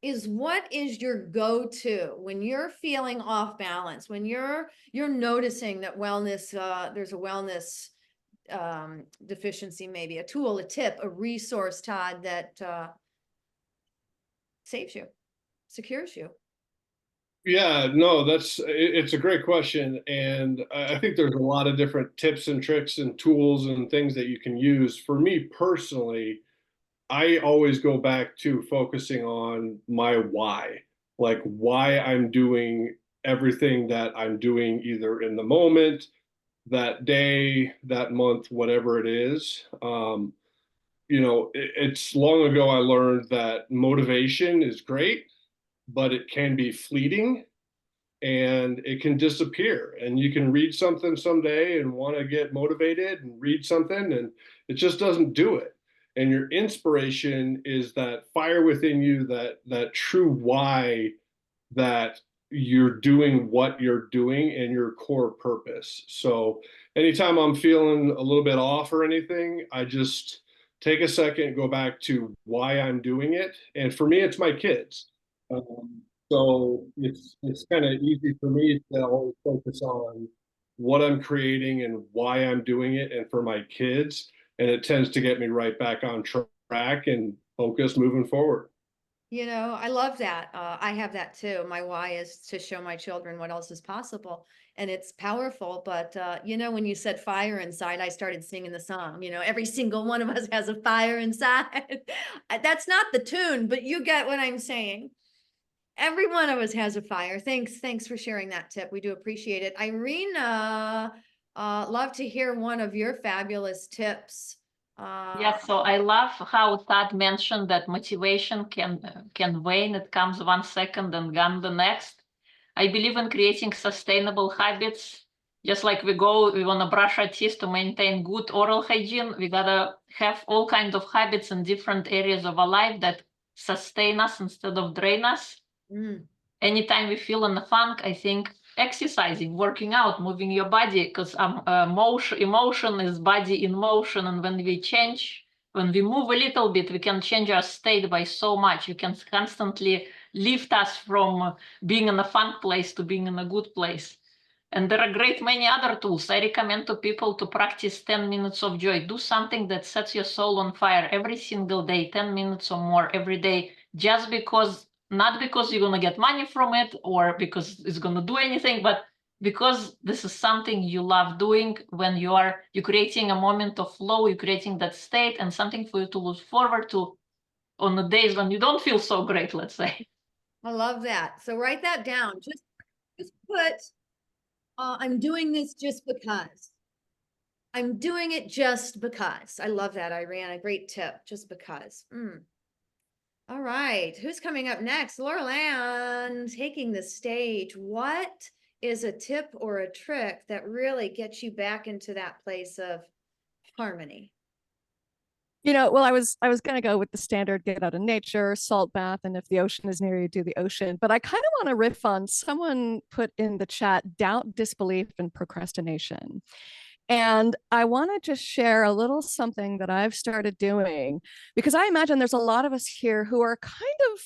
Speaker 1: is, what is your go-to when you're feeling off balance, when you're noticing that wellness, there's a wellness deficiency, maybe a tool, a tip, a resource, Todd, that saves you, secures you?
Speaker 3: Yeah, no, it's a great question. And I think there's a lot of different tips and tricks and tools and things that you can use. For me personally, I always go back to focusing on my why, like why I'm doing everything that I'm doing, either in the moment, that day, that month, whatever it is. It's long ago I learned that motivation is great, but it can be fleeting and it can disappear. And you can read something someday and want to get motivated and read something, and it just doesn't do it. And your inspiration is that fire within you, that true why, that you're doing what you're doing and your core purpose. So anytime I'm feeling a little bit off or anything, I just take a second, go back to why I'm doing it. And for me, it's my kids. So it's kind of easy for me to always focus on what I'm creating and why I'm doing it, and for my kids. And it tends to get me right back on track and focus moving forward.
Speaker 1: I love that. I have that too. My why is to show my children what else is possible. And it's powerful. But, when you said fire inside, I started singing the song. Every single one of us has a fire inside. That's not the tune, but you get what I'm saying. Every one of us has a fire. Thanks for sharing that tip. We do appreciate it. Irina, love to hear one of your fabulous tips.
Speaker 12: Yes, so I love how Todd mentioned that motivation can wane. It comes 1 second and gone the next. I believe in creating sustainable habits. Just like we want to brush our teeth to maintain good oral hygiene, we gotta have all kinds of habits in different areas of our life that sustain us instead of drain us. Anytime we feel in the funk, I think exercising, working out, moving your body, because emotion is body in motion. And when we move a little bit, we can change our state by so much. We can constantly lift us from being in a funk place to being in a good place. And there are great many other tools. I recommend to people to practice 10 minutes of joy. Do something that sets your soul on fire every single day, 10 minutes or more every day, just because, not because you're going to get money from it or because it's going to do anything, but because this is something you love doing. When you're creating a moment of flow, you're creating that state and something for you to look forward to on the days when you don't feel so great, let's say.
Speaker 1: I love that. So write that down. Just put, I'm doing this just because. I'm doing it just because. I love that, Irene. A great tip, just because. All right, who's coming up next? Laurel Ann, taking the stage. What is a tip or a trick that really gets you back into that place of harmony?
Speaker 4: You know, well, I was going to go with the standard get out of nature, salt bath, and if the ocean is near you, do the ocean. But I kind of want to riff on someone put in the chat doubt, disbelief, and procrastination. And I want to just share a little something that I've started doing because I imagine there's a lot of us here who are kind of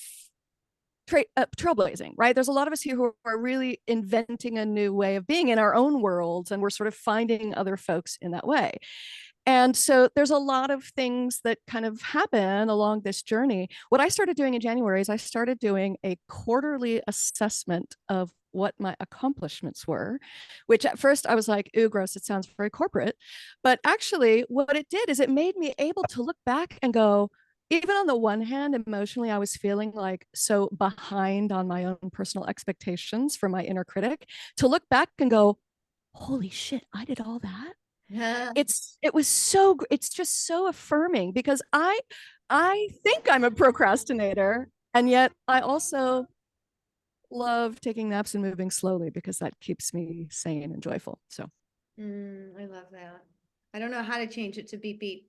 Speaker 4: trailblazing, right? There's a lot of us here who are really inventing a new way of being in our own worlds, and we're sort of finding other folks in that way. And so there's a lot of things that kind of happen along this journey. What I started doing in January is I started doing a quarterly assessment of what my accomplishments were, which at first I was like, ooh, gross, it sounds very corporate. But actually, what it did is it made me able to look back and go, even on the one hand, emotionally, I was feeling like so behind on my own personal expectations for my inner critic, to look back and go, holy shit, I did all that. It's just so affirming because I think I'm a procrastinator, and yet I also love taking naps and moving slowly because that keeps me sane and joyful. So
Speaker 1: I love that. I don't know how to change it to beep beep.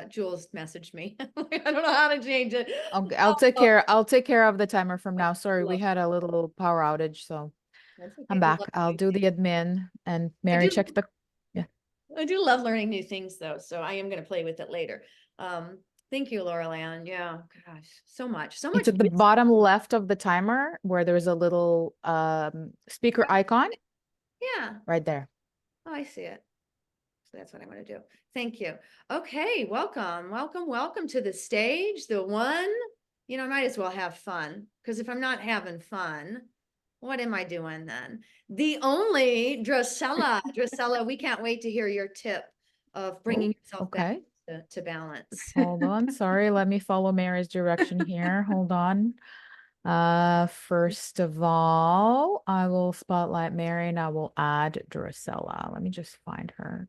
Speaker 1: Jules messaged me. I don't know how to change it.
Speaker 2: I'll take care of the timer from now. Sorry, we had a little power outage, so I'm back. I'll do the admin and Mary check the.
Speaker 1: I do love learning new things though, so I am going to play with it later. Thank you, Laurel Ann. Yeah, gosh, so much.
Speaker 2: It's at the bottom left of the timer where there's a little speaker icon.
Speaker 1: Yeah.
Speaker 2: Right there.
Speaker 1: Oh, I see it. So that's what I'm going to do. Thank you. Okay, welcome to the stage. The one, I might as well have fun, because if I'm not having fun, what am I doing then? The only Drusilla. Drusilla, we can't wait to hear your tip of bringing yourself back to balance.
Speaker 2: Hold on. Sorry. Let me follow Mary's direction here. Hold on. First of all, I will spotlight Mary and I will add Drusilla. Let me just find her.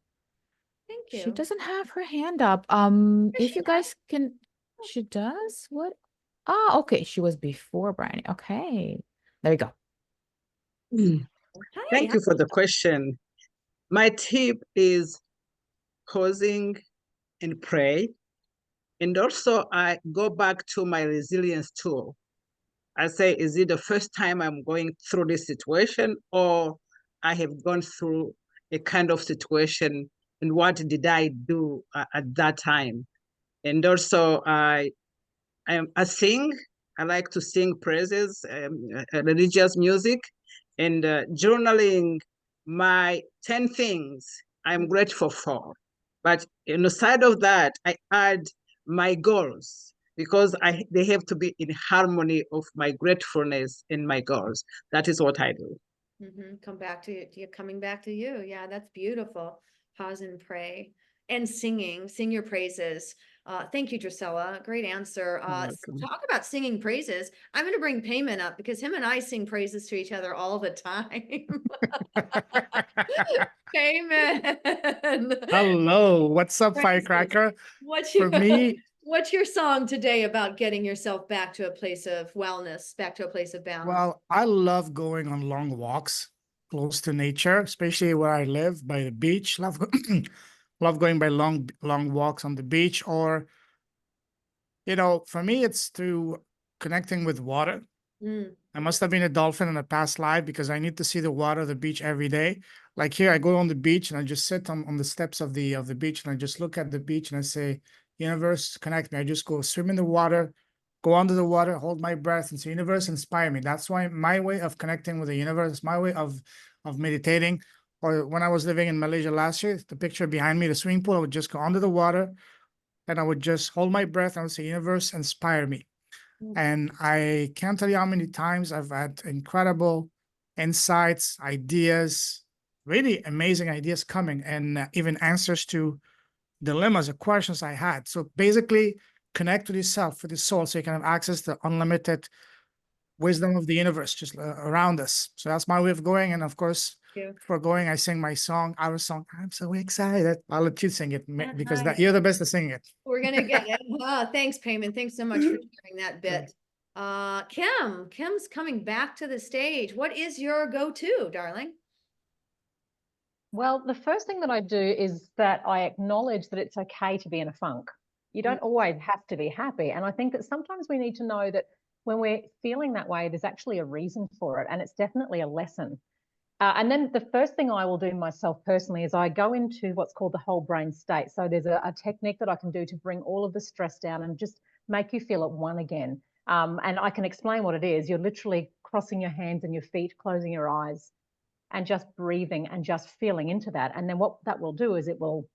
Speaker 1: Thank you.
Speaker 2: She doesn't have her hand up. If you guys can, she does? What? Ah, okay. She was before Brian. Okay. There you go.
Speaker 8: Thank you for the question. My tip is pausing and pray. And also I go back to my resilience tool. I say, is it the first time I'm going through this situation, or I have gone through a kind of situation, and what did I do at that time? And also I sing. I like to sing praises, religious music, and journaling my 10 things I'm grateful for. But on the side of that, I add my goals because they have to be in harmony of my gratefulness and my goals. That is what I do.
Speaker 1: Come back to you, coming back to you. Yeah, that's beautiful. Pause and pray and sing your praises. Thank you, Drusilla. Great answer. Talk about singing praises. I'm going to bring Payman up because him and I sing praises to each other all the time. Payman.
Speaker 5: Hello, what's up, Firecracker?
Speaker 1: What's your song today about getting yourself back to a place of wellness, back to a place of balance?
Speaker 5: Well, I love going on long walks close to nature, especially where I live by the beach. Love going by long walks on the beach, or for me, it's through connecting with water. I must have been a dolphin in a past life because I need to see the water, the beach every day. Like here, I go on the beach and I just sit on the steps of the beach and I just look at the beach and I say, universe, connect me. I just go swim in the water, go under the water, hold my breath and say, universe, inspire me. That's why my way of connecting with the universe, my way of of meditating. Or when I was living in Malaysia last year, the picture behind me, the swimming pool, I would just go under the water and I would just hold my breath and I would say, universe, inspire me. And I can't tell you how many times I've had incredible insights, ideas, really amazing ideas coming, and even answers to dilemmas or questions I had. So basically, connect with yourself, with your soul, so you can have access to unlimited wisdom of the universe just around us. So that's my way of going. And of course, for going, I sing my song, our song. I'm so excited. I'll let you sing it because you're the best at singing it.
Speaker 1: We're gonna get it. Thanks, Payman. Thanks so much for sharing that bit. Kim's coming back to the stage. What is your go-to, darling?
Speaker 9: Well, the first thing that I do is that I acknowledge that it's okay to be in a funk. You don't always have to be happy. And I think that sometimes we need to know that when we're feeling that way, there's actually a reason for it. And it's definitely a lesson. And then the first thing I will do myself personally is I go into what's called the whole brain state. So there's a technique that I can do to bring all of the stress down and just make you feel at one again. And I can explain what it is. You're literally crossing your hands and your feet, closing your eyes, and just breathing and just feeling into that. And then what that will do is it will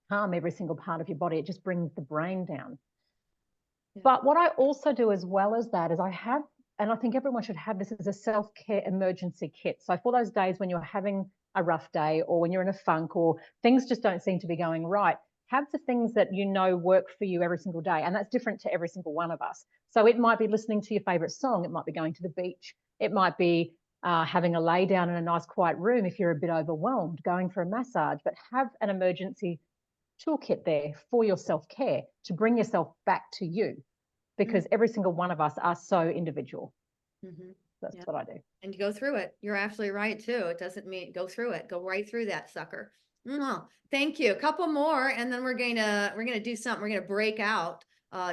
Speaker 9: calm every single part of your body. It just brings the brain down. But what I also do as well as that is I have, and I think everyone should have this as a self-care emergency kit. So for those days when you're having a rough day or when you're in a funk or things just don't seem to be going right, have the things that you know work for you every single day. And that's different to every single one of us. So it might be listening to your favorite song. It might be going to the beach. It might be having a lay down in a nice quiet room if you're a bit overwhelmed, going for a massage, but have an emergency toolkit there for your self-care to bring yourself back to you, because every single one of us are so individual. That's what I do.
Speaker 1: And you go through it. You're absolutely right too. It doesn't mean go through it. Go right through that sucker. Thank you. A couple more, and then we're gonna do something. We're gonna break out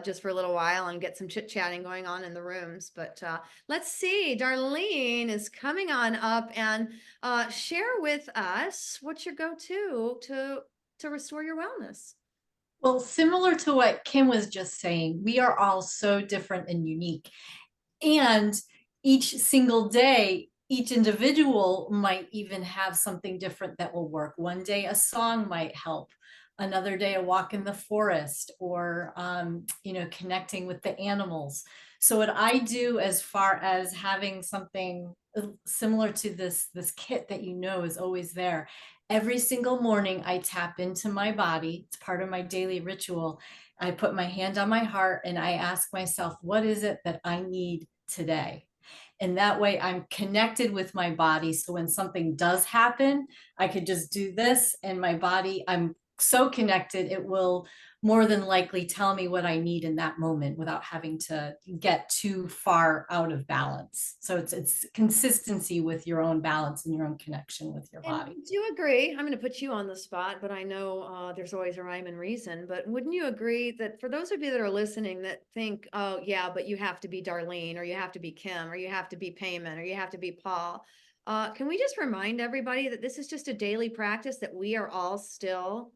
Speaker 1: just for a little while and get some chit-chatting going on in the rooms. But let's see. Darlene is coming on up, and share with us what's your go-to to restore your wellness.
Speaker 13: Well, similar to what Kim was just saying, we are all so different and unique. And each single day, each individual might even have something different that will work. One day, a song might help. Another day, a walk in the forest, or connecting with the animals. So what I do as far as having something similar to this kit that is always there. Every single morning, I tap into my body. It's part of my daily ritual. I put my hand on my heart and I ask myself, what is it that I need today? And that way I'm connected with my body. So when something does happen, I could just do this and my body, I'm so connected, it will more than likely tell me what I need in that moment without having to get too far out of balance. So it's consistency with your own balance and your own connection with your body.
Speaker 1: Do you agree? I'm going to put you on the spot, but I know there's always a rhyme and reason. But wouldn't you agree that for those of you that are listening that think, oh yeah, but you have to be Darlene, or you have to be Kim, or you have to be Payman, or you have to be Paul, can we just remind everybody that this is just a daily practice that we are all still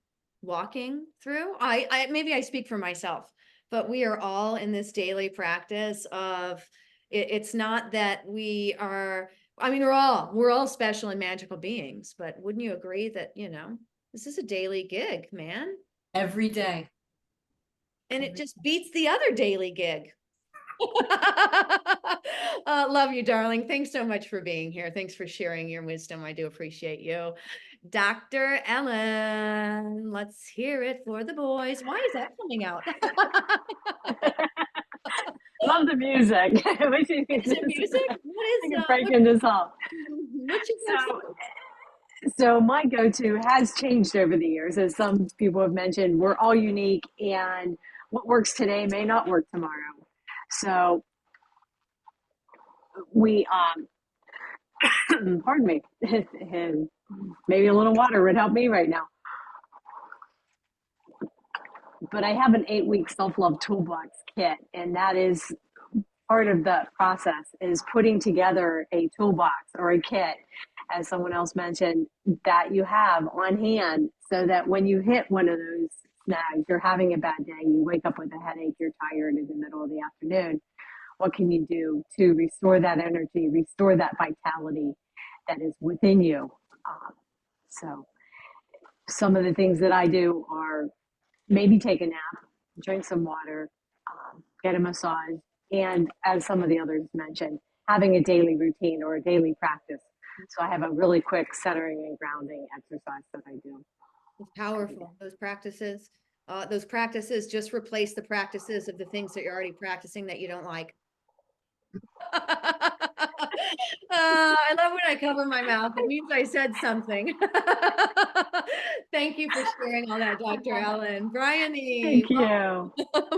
Speaker 1: walking through? I maybe I speak for myself, but we are all in this daily practice of it's not that we are, I mean, we're all special and magical beings, but wouldn't you agree that, this is a daily gig, man?
Speaker 13: Every day.
Speaker 1: And it just beats the other daily gig. Love you, darling. Thanks so much for being here. Thanks for sharing your wisdom. I do appreciate you. Dr. Ellen, let's hear it for the boys. Why is that coming out?
Speaker 10: Love the music.
Speaker 1: Is it music? What is
Speaker 10: breaking this off?
Speaker 1: What's your
Speaker 10: So my go-to has changed over the years. As some people have mentioned, we're all unique, and what works today may not work tomorrow. So we, pardon me, maybe a little water would help me right now. But I have an 8-week self-love toolbox kit, and that is part of the process, is putting together a toolbox or a kit, as someone else mentioned, that you have on hand so that when you hit one of those snags, you're having a bad day, you wake up with a headache, you're tired in the middle of the afternoon, what can you do to restore that energy, restore that vitality, that is within you. So some of the things that I do are maybe take a nap, drink some water, get a massage, and as some of the others mentioned, having a daily routine or a daily practice. So I have a really quick centering and grounding exercise that I do.
Speaker 1: It's powerful. Those practices just replace the practices of the things that you're already practicing that you don't like. I love when I cover my mouth. It means I said something. Thank you for sharing all that, Dr. Ellen. Bryony,
Speaker 10: Thank you.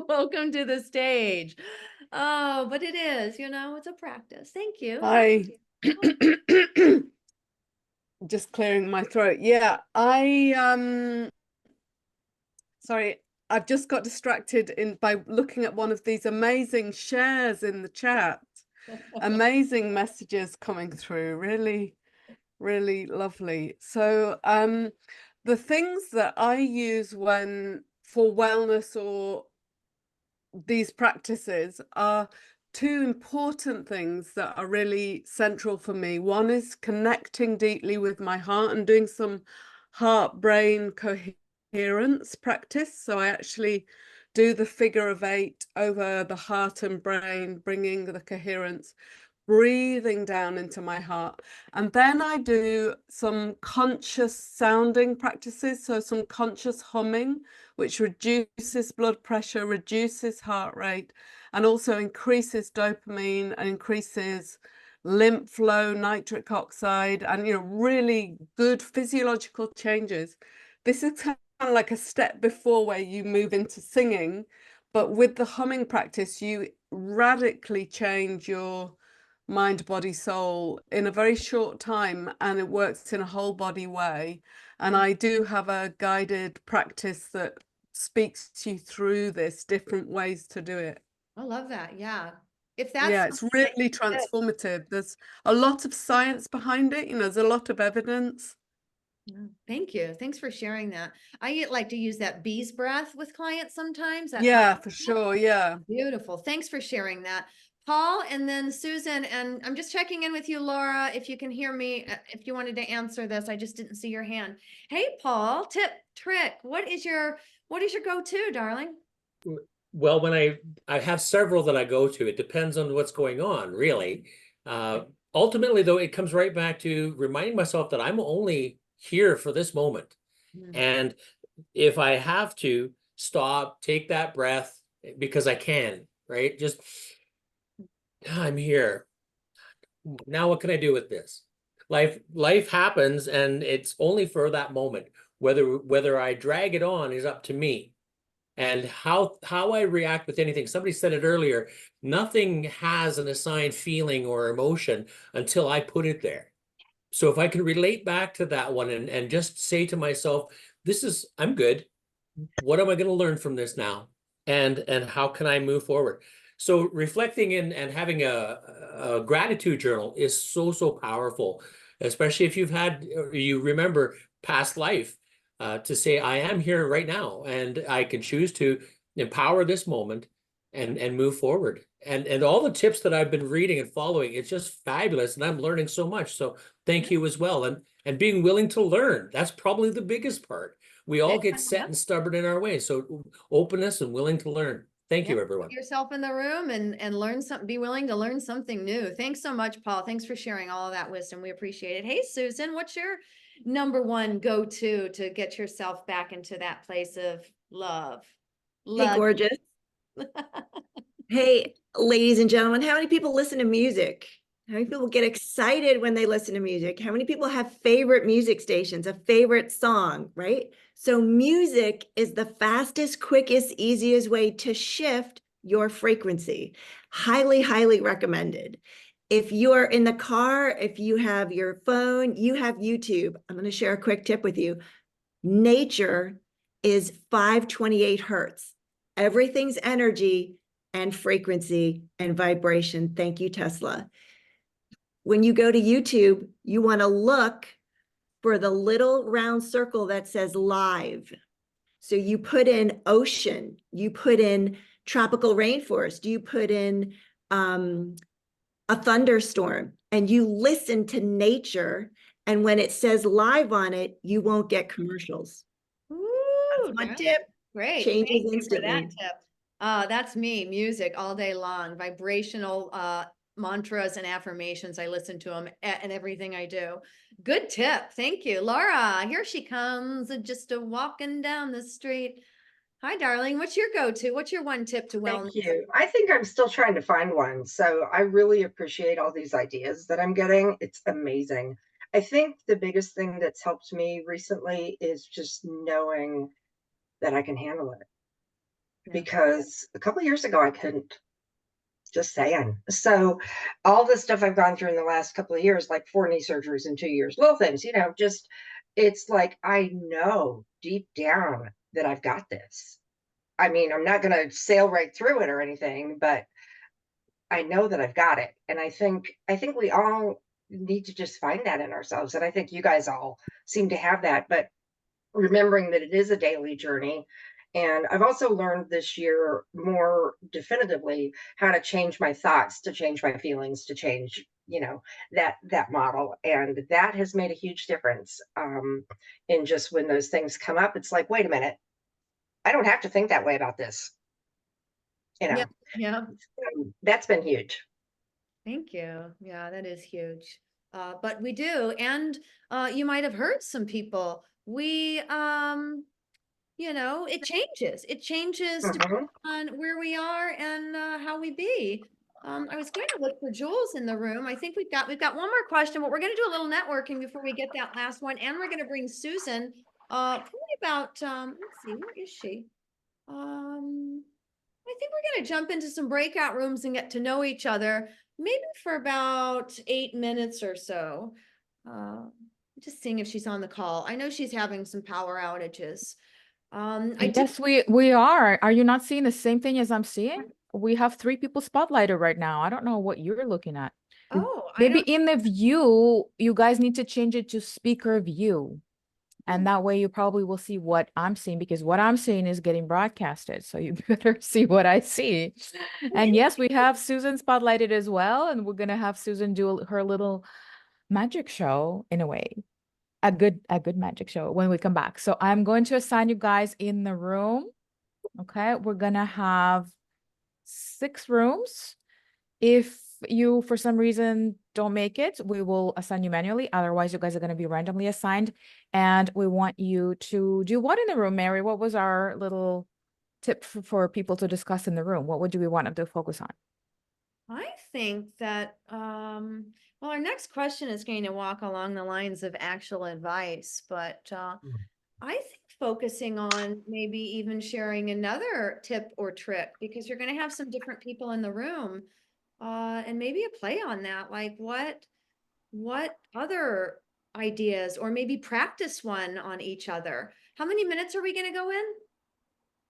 Speaker 1: welcome to the stage. Oh, but it is, it's a practice. Thank you.
Speaker 11: Hi. Just clearing my throat. Yeah, sorry, I've just got distracted by looking at one of these amazing shares in the chat. Amazing messages coming through. Really, really lovely. So the things that I use for wellness or these practices are two important things that are really central for me. One is connecting deeply with my heart and doing some heart-brain coherence practice. So I actually do the figure of 8 over the heart and brain, bringing the coherence, breathing down into my heart. And then I do some conscious sounding practices, so some conscious humming, which reduces blood pressure, reduces heart rate, and also increases dopamine and increases lymph flow, nitric oxide, and really good physiological changes. This is kind of like a step before where you move into singing, but with the humming practice, you radically change your mind, body, soul in a very short time, and it works in a whole body way. And I do have a guided practice that speaks you through this, different ways to do it.
Speaker 1: I love that. Yeah.
Speaker 11: Yeah, it's really transformative. There's a lot of science behind it. There's a lot of evidence.
Speaker 1: Thank you. Thanks for sharing that. I like to use that bee's breath with clients sometimes.
Speaker 11: Yeah, for sure. Yeah.
Speaker 1: Beautiful. Thanks for sharing that. Paul, and then Susan, and I'm just checking in with you, Laura, if you can hear me, if you wanted to answer this. I just didn't see your hand. Hey, Paul, trick. What is your go-to, darling?
Speaker 14: Well, when I have several that I go to, it depends on what's going on, really. Ultimately, though, it comes right back to reminding myself that I'm only here for this moment. And if I have to stop, take that breath, because I can, right? Just, I'm here. Now what can I do with this? Life happens, and it's only for that moment. Whether I drag it on is up to me. And how I react with anything. Somebody said it earlier, nothing has an assigned feeling or emotion until I put it there. So if I can relate back to that one and just say to myself, I'm good. What am I going to learn from this now? And how can I move forward? So reflecting and having a gratitude journal is so powerful, especially if you remember past life, to say, I am here right now, and I can choose to empower this moment and move forward. And all the tips that I've been reading and following, it's just fabulous, and I'm learning so much. So thank you as well. And being willing to learn, that's probably the biggest part. We all get set and stubborn in our ways. So openness and willing to learn. Thank you, everyone.
Speaker 1: Put yourself in the room and learn something, be willing to learn something new. Thanks so much, Paul. Thanks for sharing all of that wisdom. We appreciate it. Hey, Susan, what's your number one go-to to get yourself back into that place of love?
Speaker 15: Hey, gorgeous. Hey, ladies and gentlemen, how many people listen to music? How many people get excited when they listen to music? How many people have favorite music stations, a favorite song, right? So music is the fastest, quickest, easiest way to shift your frequency. Highly, highly recommended. If you're in the car, if you have your phone, you have YouTube. I'm going to share a quick tip with you. Nature is 528 hertz. Everything's energy and frequency and vibration. Thank you, Tesla. When you go to YouTube, you want to look for the little round circle that says live. So you put in ocean, you put in tropical rainforest, you put in a thunderstorm and you listen to nature, and when it says live on it, you won't get commercials.
Speaker 1: Ooh,
Speaker 15: That's my tip.
Speaker 1: great.
Speaker 15: Changes
Speaker 1: Thank you for
Speaker 15: instantly.
Speaker 1: that tip. That's me, music all day long, vibrational mantras and affirmations. I listen to them and everything I do. Good tip. Thank you. Laura, here she comes, just a walking down the street. Hi, darling. What's your go-to? What's your one tip to wellness?
Speaker 16: Thank you. I think I'm still trying to find one. So I really appreciate all these ideas that I'm getting. It's amazing. I think the biggest thing that's helped me recently is just knowing that I can handle it.
Speaker 1: Yeah.
Speaker 16: Because a couple of years ago, I couldn't. Just saying. So all the stuff I've gone through in the last couple of years, like 4 knee surgeries in 2 years, little things, just it's like I know deep down that I've got this. I mean, I'm not going to sail right through it or anything, but I know that I've got it. And I think we all need to just find that in ourselves. And I think you guys all seem to have that, but remembering that it is a daily journey. And I've also learned this year more definitively how to change my thoughts, to change my feelings, to change, that model. And that has made a huge difference in just when those things come up. It's like, wait a minute, I don't have to think that way about this.
Speaker 1: Yeah.
Speaker 16: That's been huge.
Speaker 1: Thank you. Yeah, that is huge. But we do. And you might have heard some people. It changes. It changes depending on where we are and how we be. I was going to look for Jules in the room. I think we've got one more question, but we're going to do a little networking before we get that last one. And we're going to bring Susan probably about let's see, where is she? I think we're going to jump into some breakout rooms and get to know each other, maybe for about 8 minutes or so. Just seeing if she's on the call. I know she's having some power outages.
Speaker 2: Yes, we are. Are you not seeing the same thing as I'm seeing? We have 3 people spotlighted right now. I don't know what you're looking at.
Speaker 1: Oh,
Speaker 2: Maybe in the view, you guys need to change it to speaker view. And that way you probably will see what I'm seeing, because what I'm seeing is getting broadcasted. So you better see what I see. And yes, we have Susan spotlighted as well. And we're going to have Susan do her little magic show in a way. A good magic show when we come back. So I'm going to assign you guys in the room. Okay, we're gonna have 6 rooms. If you, for some reason, don't make it, we will assign you manually. Otherwise, you guys are gonna be randomly assigned. And we want you to do what in the room, Mary? What was our little tip for people to discuss in the room? What do we want them to focus on?
Speaker 1: I think that, well, our next question is going to walk along the lines of actual advice, but I think focusing on maybe even sharing another tip or trick, because you're going to have some different people in the room, and maybe a play on that, like what other ideas, or maybe practice one on each other. How many minutes are we going to go in?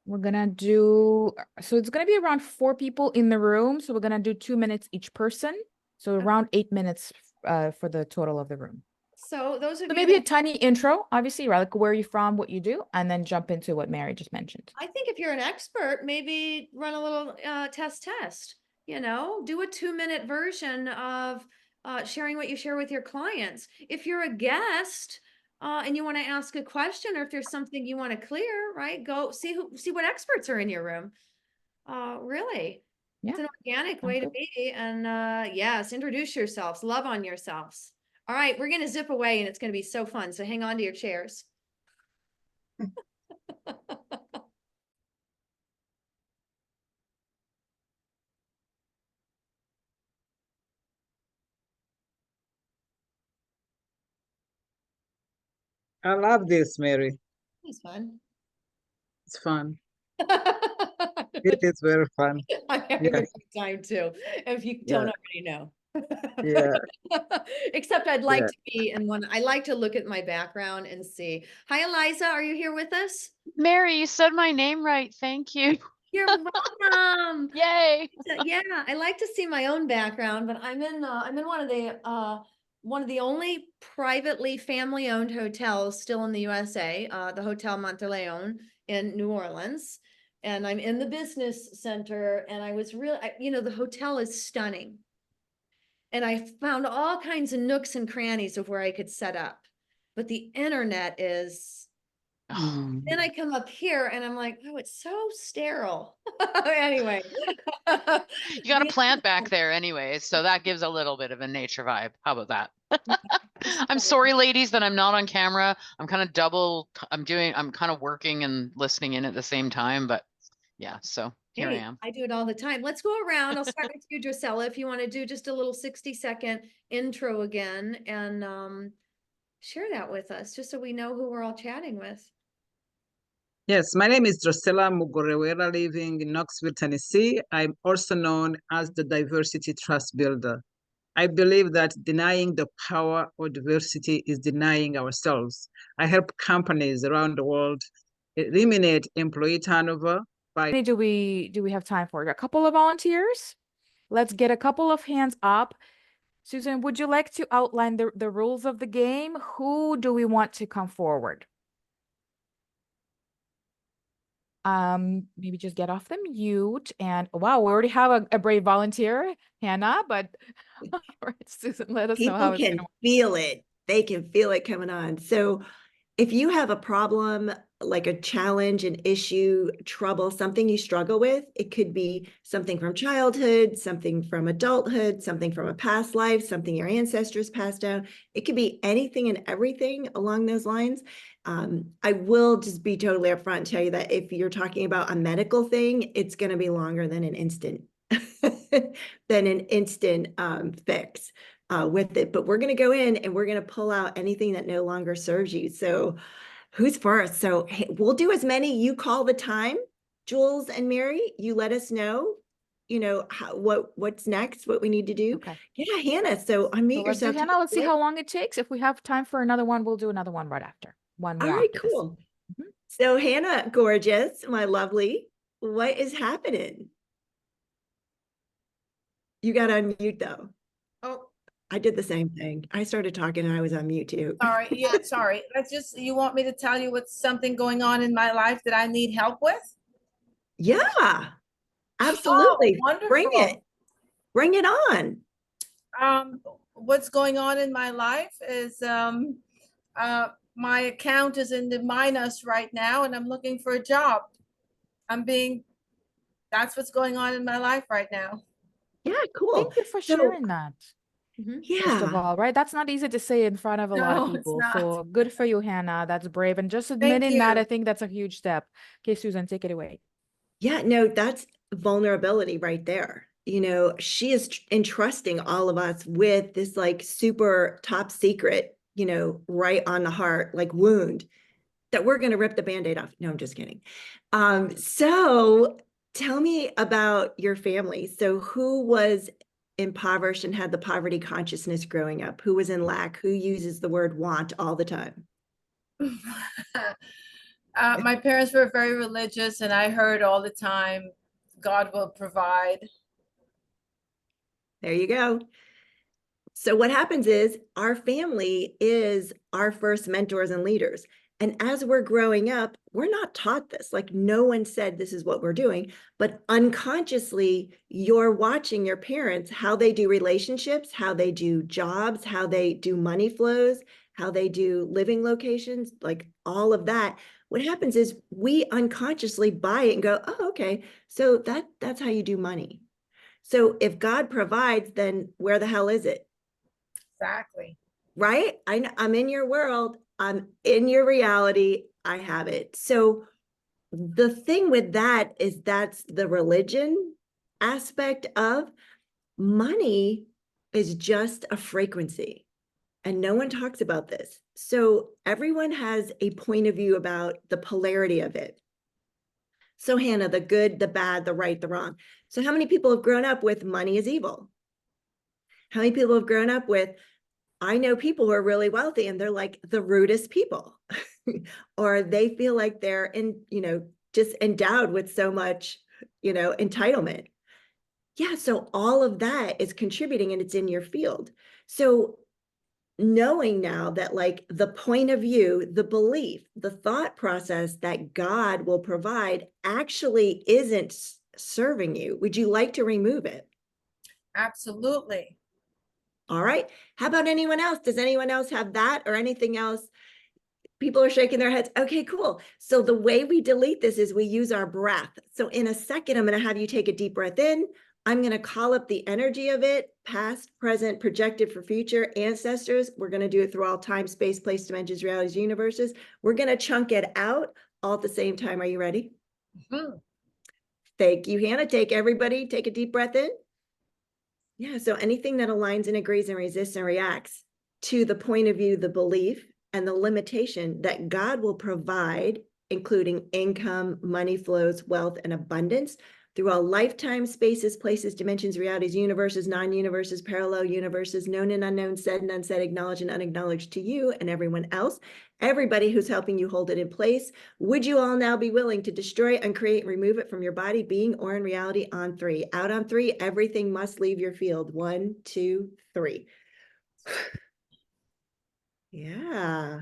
Speaker 2: We're gonna do, so it's gonna be around 4 people in the room. So we're gonna do 2 minutes each person. So around 8 minutes for the total of the room.
Speaker 1: So those of
Speaker 2: So
Speaker 1: you
Speaker 2: maybe
Speaker 1: that,
Speaker 2: a tiny intro, obviously, right? Like where are you from, what you do, and then jump into what Mary just mentioned.
Speaker 1: I think if you're an expert, maybe run a little test, do a 2-minute version of sharing what you share with your clients. If you're a guest and you want to ask a question, or if there's something you want to clear, right? Go see what experts are in your room. Really, it's an organic way to be. And yes, introduce yourselves, love on yourselves. All right, we're going to zip away and it's going to be so fun. So hang on to your chairs.
Speaker 8: I love this, Mary.
Speaker 1: It's fun.
Speaker 8: It's fun. It is very fun.
Speaker 1: I'm having a
Speaker 8: Yes.
Speaker 1: good time too, if you don't already know.
Speaker 8: Yeah.
Speaker 1: Except I'd like
Speaker 8: Yeah.
Speaker 1: to be in one. I like to look at my background and see. Hi, Eliza. Are you here with us?
Speaker 17: Mary, you said my name right. Thank you.
Speaker 1: You're welcome.
Speaker 17: Yay.
Speaker 1: Yeah, I like to see my own background, but I'm in one of the only privately family-owned hotels still in the USA, the Hotel Monteleone in New Orleans. And I'm in the business center, and I was really, the hotel is stunning. And I found all kinds of nooks and crannies of where I could set up. But the internet is, then I come up here and I'm like, oh, it's so sterile. Anyway.
Speaker 17: You got a plant back there anyway, so that gives a little bit of a nature vibe. How about that? I'm sorry, ladies, that I'm not on camera. I'm kind of I'm kind of working and listening in at the same time, but yeah, so here I
Speaker 1: Hey,
Speaker 17: am.
Speaker 1: I do it all the time. Let's go around. I'll start with you, Drusilla, if you want to do just a little 60-second intro again and share that with us, just so we know who we're all chatting with.
Speaker 8: Yes, my name is Drusilla Mugorewera, living in Knoxville, Tennessee. I'm also known as the Diversity Trust Builder. I believe that denying the power of diversity is denying ourselves. I help companies around the world eliminate employee turnover by—
Speaker 2: Do we have time for it? A couple of volunteers? Let's get a couple of hands up. Susan, would you like to outline the rules of the game? Who do we want to come forward? Maybe just get off the mute, and wow, we already have a brave volunteer, Hannah, but all right, Susan, let us know
Speaker 15: People
Speaker 2: how it's
Speaker 15: can
Speaker 2: going.
Speaker 15: feel it. They can feel it coming on. So if you have a problem, like a challenge, an issue, trouble, something you struggle with, it could be something from childhood, something from adulthood, something from a past life, something your ancestors passed down. It could be anything and everything along those lines. I will just be totally upfront and tell you that if you're talking about a medical thing, it's going to be longer than an instant fix with it. But we're going to go in and we're going to pull out anything that no longer serves you. So who's first? So hey, we'll do as many. You call the time, Jules and Mary. You let us know, what's next, what we need to do.
Speaker 2: Okay.
Speaker 15: Yeah, Hannah. So unmute
Speaker 2: So let's do
Speaker 15: yourself.
Speaker 2: Hannah. Let's see how long it takes. If we have time for another one, we'll do another one right after. One
Speaker 15: All
Speaker 2: more
Speaker 15: right,
Speaker 2: after this.
Speaker 15: cool. So Hannah, gorgeous, my lovely, what is happening? You got to unmute though.
Speaker 18: Oh,
Speaker 15: I did the same thing. I started talking and I was on mute too.
Speaker 18: sorry. Yeah, sorry. You want me to tell you what's something going on in my life that I need help with?
Speaker 15: Yeah, absolutely.
Speaker 18: Wonderful.
Speaker 15: Bring it. Bring it on.
Speaker 18: What's going on in my life is my account is in the minus right now and I'm looking for a job. That's what's going on in my life right now.
Speaker 15: Yeah, cool.
Speaker 2: Thank you for sharing that. First of
Speaker 15: Yeah.
Speaker 2: all, right? That's not easy to say in front of a lot of
Speaker 18: No, it's
Speaker 2: people.
Speaker 18: not.
Speaker 2: So good for you, Hannah. That's brave. And just
Speaker 18: Thank
Speaker 2: admitting that,
Speaker 18: you.
Speaker 2: I think that's a huge step. Okay, Susan, take it away.
Speaker 15: Yeah, no, that's vulnerability right there. She is entrusting all of us with this like super top secret, right on the heart, like wound that we're going to rip the Band-Aid off. No, I'm just kidding. So tell me about your family. So who was impoverished and had the poverty consciousness growing up? Who was in lack? Who uses the word want all the time?
Speaker 18: My parents were very religious and I heard all the time, God will provide.
Speaker 15: There you go. So what happens is our family is our first mentors and leaders. And as we're growing up, we're not taught this. Like no one said this is what we're doing, but unconsciously you're watching your parents, how they do relationships, how they do jobs, how they do money flows, how they do living locations, like all of that. What happens is we unconsciously buy it and go, oh, okay, so that's how you do money. So if God provides, then where the hell is it?
Speaker 18: Exactly.
Speaker 15: Right? I'm in your world. I'm in your reality. I have it. So the thing with that is that's the religion aspect of money is just a frequency. And no one talks about this. So everyone has a point of view about the polarity of it. So Hannah, the good, the bad, the right, the wrong. So how many people have grown up with money is evil? How many people have grown up with, I know people who are really wealthy and they're like the rudest people, or they feel like they're just endowed with so much, entitlement. Yeah. So all of that is contributing and it's in your field. So knowing now that like the point of view, the belief, the thought process that God will provide actually isn't serving you. Would you like to remove it?
Speaker 18: Absolutely.
Speaker 15: All right. How about anyone else? Does anyone else have that or anything else? People are shaking their heads. Okay, cool. So the way we delete this is we use our breath. So in a second, I'm going to have you take a deep breath in. I'm going to call up the energy of it, past, present, projected for future, ancestors. We're going to do it through all time, space, place, dimensions, realities, universes. We're going to chunk it out all at the same time. Are you ready?
Speaker 18: Mhm.
Speaker 15: Thank you, Hannah. Take a deep breath in. Yeah, so anything that aligns and agrees and resists and reacts to the point of view, the belief, and the limitation that God will provide, including income, money flows, wealth, and abundance through all lifetime, spaces, places, dimensions, realities, universes, non-universes, parallel universes, known and unknown, said and unsaid, acknowledged and unacknowledged to you and everyone else, everybody who's helping you hold it in place. Would you all now be willing to destroy, uncreate, and remove it from your body, being, or in reality on 3? Out on 3, everything must leave your field. 1, 2, 3. Yeah.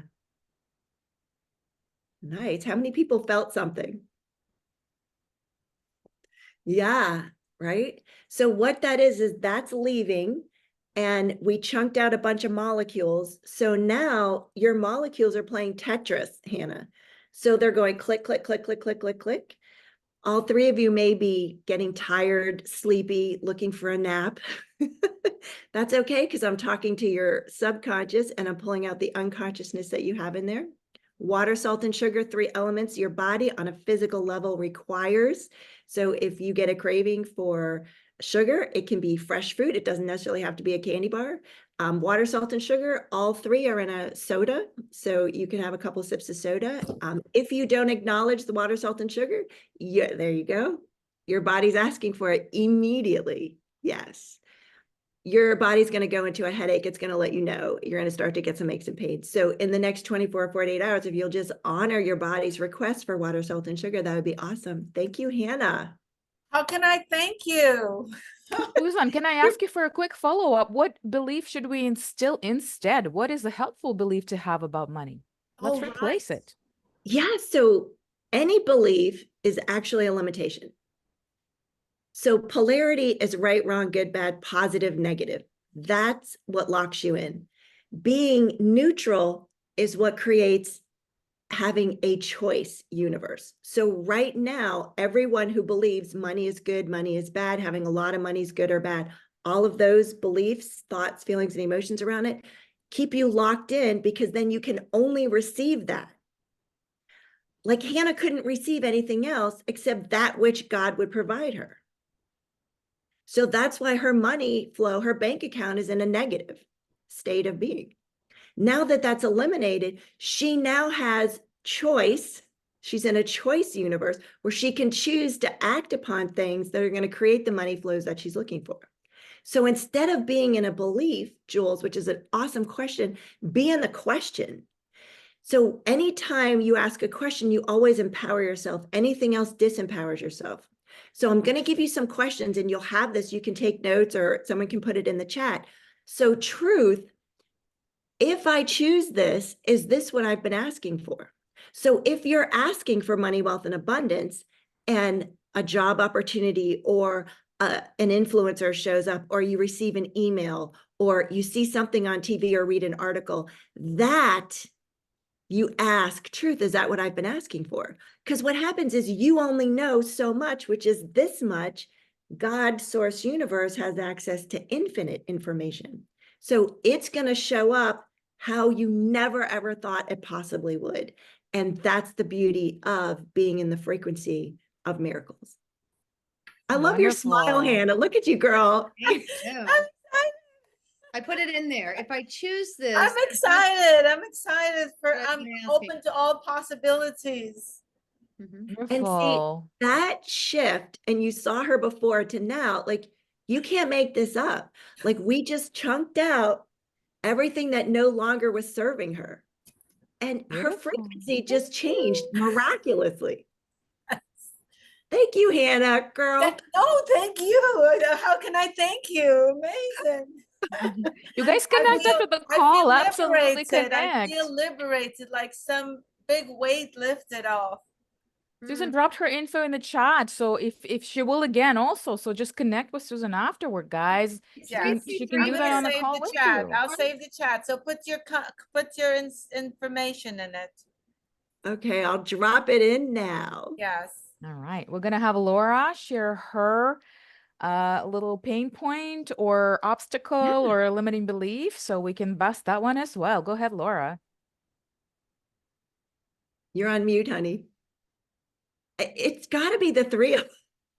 Speaker 15: Nice. How many people felt something? Yeah, right. So what that is that's leaving, and we chunked out a bunch of molecules. So now your molecules are playing Tetris, Hannah. So they're going click, click, click, click, click, click, click. All 3 of you may be getting tired, sleepy, looking for a nap. That's okay, because I'm talking to your subconscious and I'm pulling out the unconsciousness that you have in there. Water, salt, and sugar, 3 elements your body on a physical level requires. So if you get a craving for sugar, it can be fresh fruit. It doesn't necessarily have to be a candy bar. Water, salt, and sugar, all 3 are in a soda. So you can have a couple sips of soda. If you don't acknowledge the water, salt, and sugar, yeah, there you go. Your body's asking for it immediately. Yes. Your body's going to go into a headache. It's going to let you know. You're going to start to get some aches and pains. So in the next 24 or 48 hours, if you'll just honor your body's request for water, salt, and sugar, that would be awesome. Thank you, Hannah.
Speaker 18: How can I thank you?
Speaker 2: Susan, can I ask you for a quick follow-up? What belief should we instill instead? What is a helpful belief to have about money? Let's replace it.
Speaker 15: Yeah, so any belief is actually a limitation. So polarity is right, wrong, good, bad, positive, negative. That's what locks you in. Being neutral is what creates having a choice universe. So right now, everyone who believes money is good, money is bad, having a lot of money is good or bad, all of those beliefs, thoughts, feelings, and emotions around it keep you locked in, because then you can only receive that. Like Hannah couldn't receive anything else except that which God would provide her. So that's why her money flow, her bank account is in a negative state of being. Now that that's eliminated, she now has choice. She's in a choice universe where she can choose to act upon things that are going to create the money flows that she's looking for. So instead of being in a belief, Jules, which is an awesome question, be in the question. So anytime you ask a question, you always empower yourself. Anything else disempowers yourself. So I'm going to give you some questions and you'll have this. You can take notes or someone can put it in the chat. So truth, if I choose this, is this what I've been asking for? So if you're asking for money, wealth, and abundance, and a job opportunity or an influencer shows up, or you receive an email, or you see something on TV or read an article, that you ask truth, is that what I've been asking for? Because what happens is you only know so much, which is this much. God, source, universe has access to infinite information. So it's going to show up how you never, ever thought it possibly would. And that's the beauty of being in the frequency of miracles. I love your smile,
Speaker 2: Wonderful.
Speaker 15: Hannah. Look at you, girl.
Speaker 1: I put it in there. If I choose this,
Speaker 18: I'm excited. I'm excited for,
Speaker 1: What
Speaker 18: I'm
Speaker 1: am I
Speaker 18: open
Speaker 1: asking?
Speaker 18: to all possibilities.
Speaker 15: And see,
Speaker 2: Beautiful.
Speaker 15: that shift, and you saw her before to now, like, you can't make this up. Like, we just chunked out everything that no longer was serving her. And her
Speaker 2: Beautiful.
Speaker 15: frequency just changed miraculously. Thank you, Hannah, girl.
Speaker 18: Oh, thank you. How can I thank you? Amazing.
Speaker 2: You guys
Speaker 18: I
Speaker 2: connect
Speaker 18: feel-
Speaker 2: after the
Speaker 18: I
Speaker 2: call.
Speaker 18: feel
Speaker 2: Absolutely
Speaker 18: liberated. I
Speaker 2: connect.
Speaker 18: feel liberated, like some big weight lifted off.
Speaker 2: Susan dropped her info in the chat. So if she will again also, so just connect with Susan afterward, guys. She can
Speaker 18: I'm
Speaker 2: do that
Speaker 18: gonna
Speaker 2: on the
Speaker 18: save
Speaker 2: call
Speaker 18: the
Speaker 2: with
Speaker 18: chat.
Speaker 2: you.
Speaker 18: I'll save the chat. So put your information in it.
Speaker 15: Okay, I'll drop it in now.
Speaker 18: Yes.
Speaker 2: All right. We're gonna have Laura share her little pain point or obstacle or limiting belief, so we can bust that one as well. Go ahead, Laura.
Speaker 15: You're on mute, honey. It's got to be the three of us.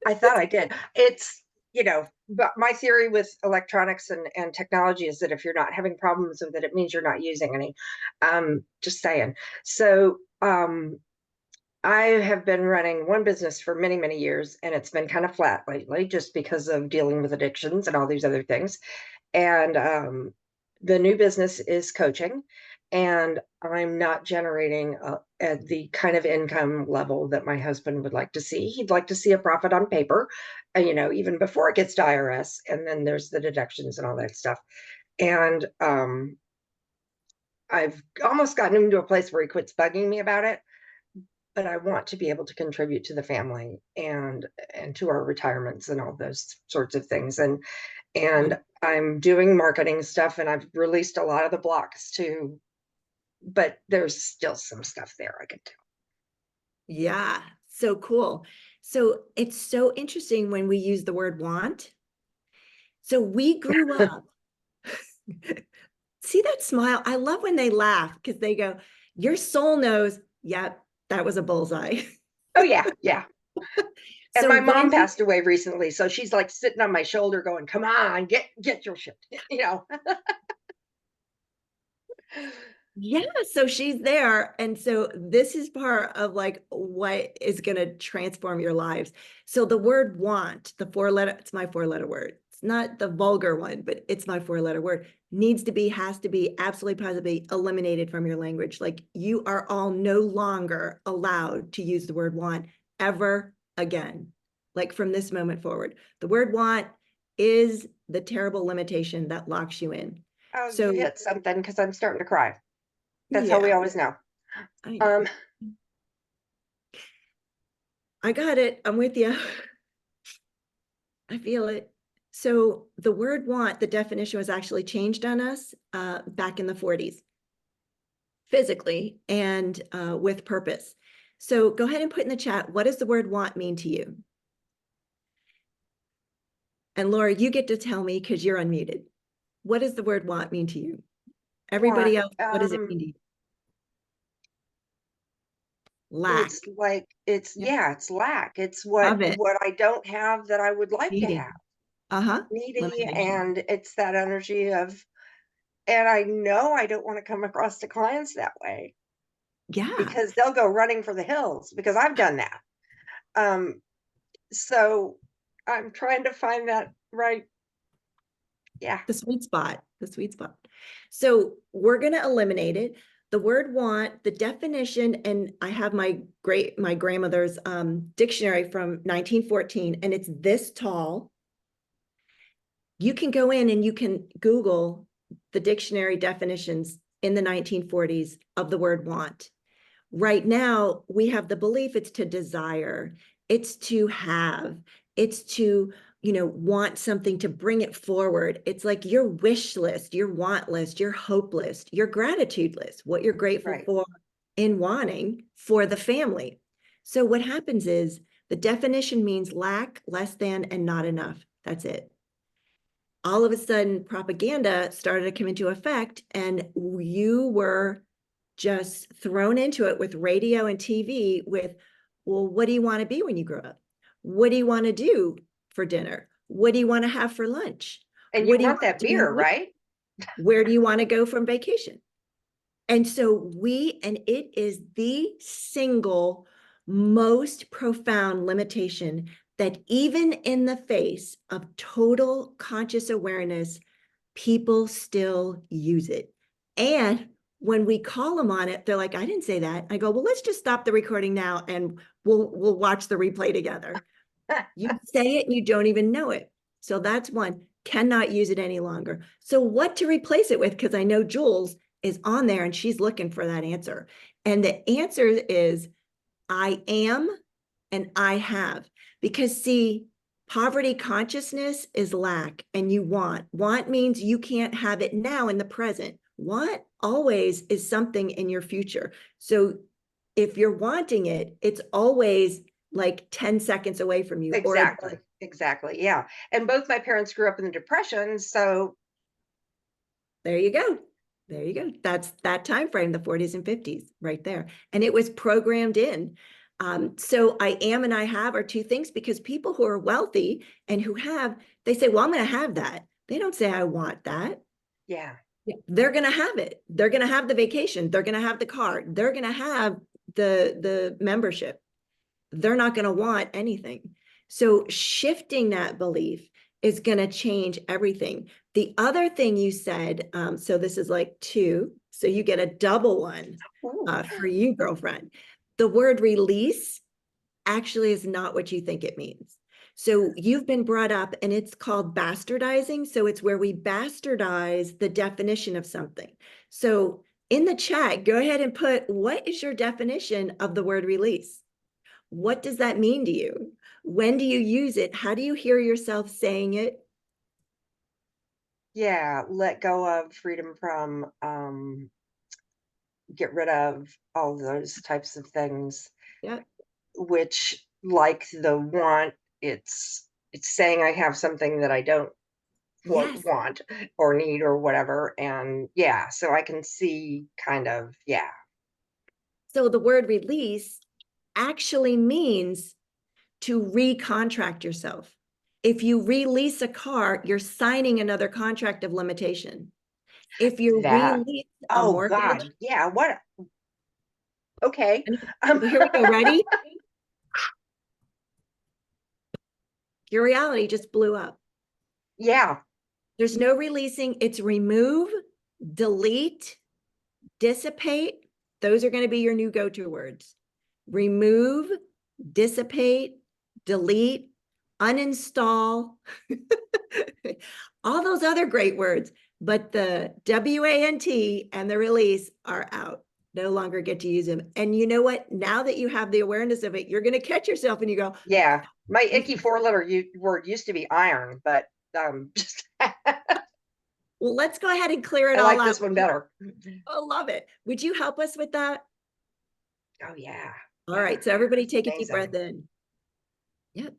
Speaker 16: I thought I did. It's, but my theory with electronics and technology is that if you're not having problems with it, it means you're not using any. Just saying. So I have been running one business for many, many years, and it's been kind of flat lately just because of dealing with addictions and all these other things. And the new business is coaching, and I'm not generating at the kind of income level that my husband would like to see. He'd like to see a profit on paper, even before it gets to IRS, and then there's the deductions and all that stuff. And I've almost gotten him to a place where he quits bugging me about it, but I want to be able to contribute to the family and to our retirements and all those sorts of things. And I'm doing marketing stuff, and I've released a lot of the blocks too, but there's still some stuff there I can tell.
Speaker 15: Yeah, so cool. So it's so interesting when we use the word want. So we grew up. See that smile? I love when they laugh because they go, your soul knows, yep, that was a bullseye.
Speaker 16: Oh, yeah, yeah. And
Speaker 15: So
Speaker 16: my mom
Speaker 15: when
Speaker 16: passed away recently, so she's like sitting on my shoulder going, come on, get your shit,
Speaker 15: Yeah, so she's there. And so this is part of like what is going to transform your lives. So the word want, it's my 4-letter word. It's not the vulgar one, but it's my 4-letter word. Needs to be, has to be, absolutely positively eliminated from your language. Like you are all no longer allowed to use the word want ever again. Like from this moment forward, the word want is the terrible limitation that locks you in.
Speaker 16: Oh,
Speaker 15: So
Speaker 16: you hit something because I'm starting to cry. That's how we always know.
Speaker 15: I know. I got it. I'm with you. I feel it. So the word want, the definition was actually changed on us back in the 40s, physically and with purpose. So go ahead and put in the chat, what does the word want mean to you? And Laura, you get to tell me because you're unmuted. What does the word want mean to you? Everybody else, what does it mean to you? Lack.
Speaker 16: It's like, it's lack. It's
Speaker 15: Love it.
Speaker 16: what I don't have that I would like to
Speaker 15: Needing.
Speaker 16: have. Needy,
Speaker 15: Limitation.
Speaker 16: and it's that energy of, and I know I don't want to come across to clients that way.
Speaker 15: Yeah.
Speaker 16: Because they'll go running for the hills, because I've done that. So I'm trying to find that right. Yeah.
Speaker 15: The sweet spot. So we're going to eliminate it. The word want, the definition, and I have my grandmother's dictionary from 1914, and it's this tall. You can go in and you can Google the dictionary definitions in the 1940s of the word want. Right now, we have the belief it's to desire, it's to have, it's to, want something to bring it forward. It's like your wish list, your want list, your hope list, your gratitude list, what you're grateful for in wanting for the family. So what happens is the definition means lack, less than, and not enough. That's it. All of a sudden, propaganda started to come into effect, and you were just thrown into it with radio and TV with, well, what do you want to be when you grow up? What do you want to do for dinner? What do you want to have for lunch?
Speaker 16: And
Speaker 15: what
Speaker 16: you want that beer, right?
Speaker 15: Where do you want to go from vacation? And so it is the single most profound limitation that even in the face of total conscious awareness, people still use it. And when we call them on it, they're like, I didn't say that. I go, well, let's just stop the recording now and we'll watch the replay together. You say it and you don't even know it. So that's one, cannot use it any longer. So what to replace it with? Because I know Jules is on there and she's looking for that answer. And the answer is, I am and I have. Because see, poverty consciousness is lack and you want. Want means you can't have it now in the present. Want always is something in your future. So if you're wanting it, it's always like 10 seconds away from you.
Speaker 16: Exactly. Exactly. Yeah. And both my parents grew up in the Depression. So
Speaker 15: there you go. There you go. That's that time frame, the 40s and 50s right there. And it was programmed in. So I am and I have are two things, because people who are wealthy and who have, they say, well, I'm going to have that. They don't say, I want that.
Speaker 16: yeah.
Speaker 15: They're going to have it. They're going to have the vacation. They're going to have the car. They're going to have the membership. They're not going to want anything. So shifting that belief is going to change everything. The other thing you said, so this is like 2, so you get a double one for you, girlfriend. The word release actually is not what you think it means. So you've been brought up, and it's called bastardizing. So it's where we bastardize the definition of something. So in the chat, go ahead and put, what is your definition of the word release? What does that mean to you? When do you use it? How do you hear yourself saying it?
Speaker 16: Yeah. Let go of, freedom from, get rid of, all those types of things.
Speaker 15: Yeah.
Speaker 16: Which, like the want, it's saying I have something that I don't want or need or whatever. And yeah, so I can see kind of, yeah.
Speaker 15: So the word release actually means to recontract yourself. If you release a car, you're signing another contract of limitation. If you release a
Speaker 16: oh
Speaker 15: mortgage,
Speaker 16: God, yeah, what? Okay.
Speaker 15: Here we go. Ready? Your reality just blew up.
Speaker 16: Yeah.
Speaker 15: There's no releasing. It's remove, delete, dissipate. Those are going to be your new go-to words. Remove, dissipate, delete, uninstall, all those other great words. But the WANT and the release are out. No longer get to use them. And you know what? Now that you have the awareness of it, you're going to catch yourself and you go,
Speaker 16: yeah, my icky 4-letter word used to be iron, but just
Speaker 15: well, let's go ahead and clear it
Speaker 16: I
Speaker 15: all
Speaker 16: like
Speaker 15: up.
Speaker 16: this one better.
Speaker 15: I love it. Would you help us with that?
Speaker 16: Oh yeah.
Speaker 15: All right. So everybody take a deep breath in. Yep.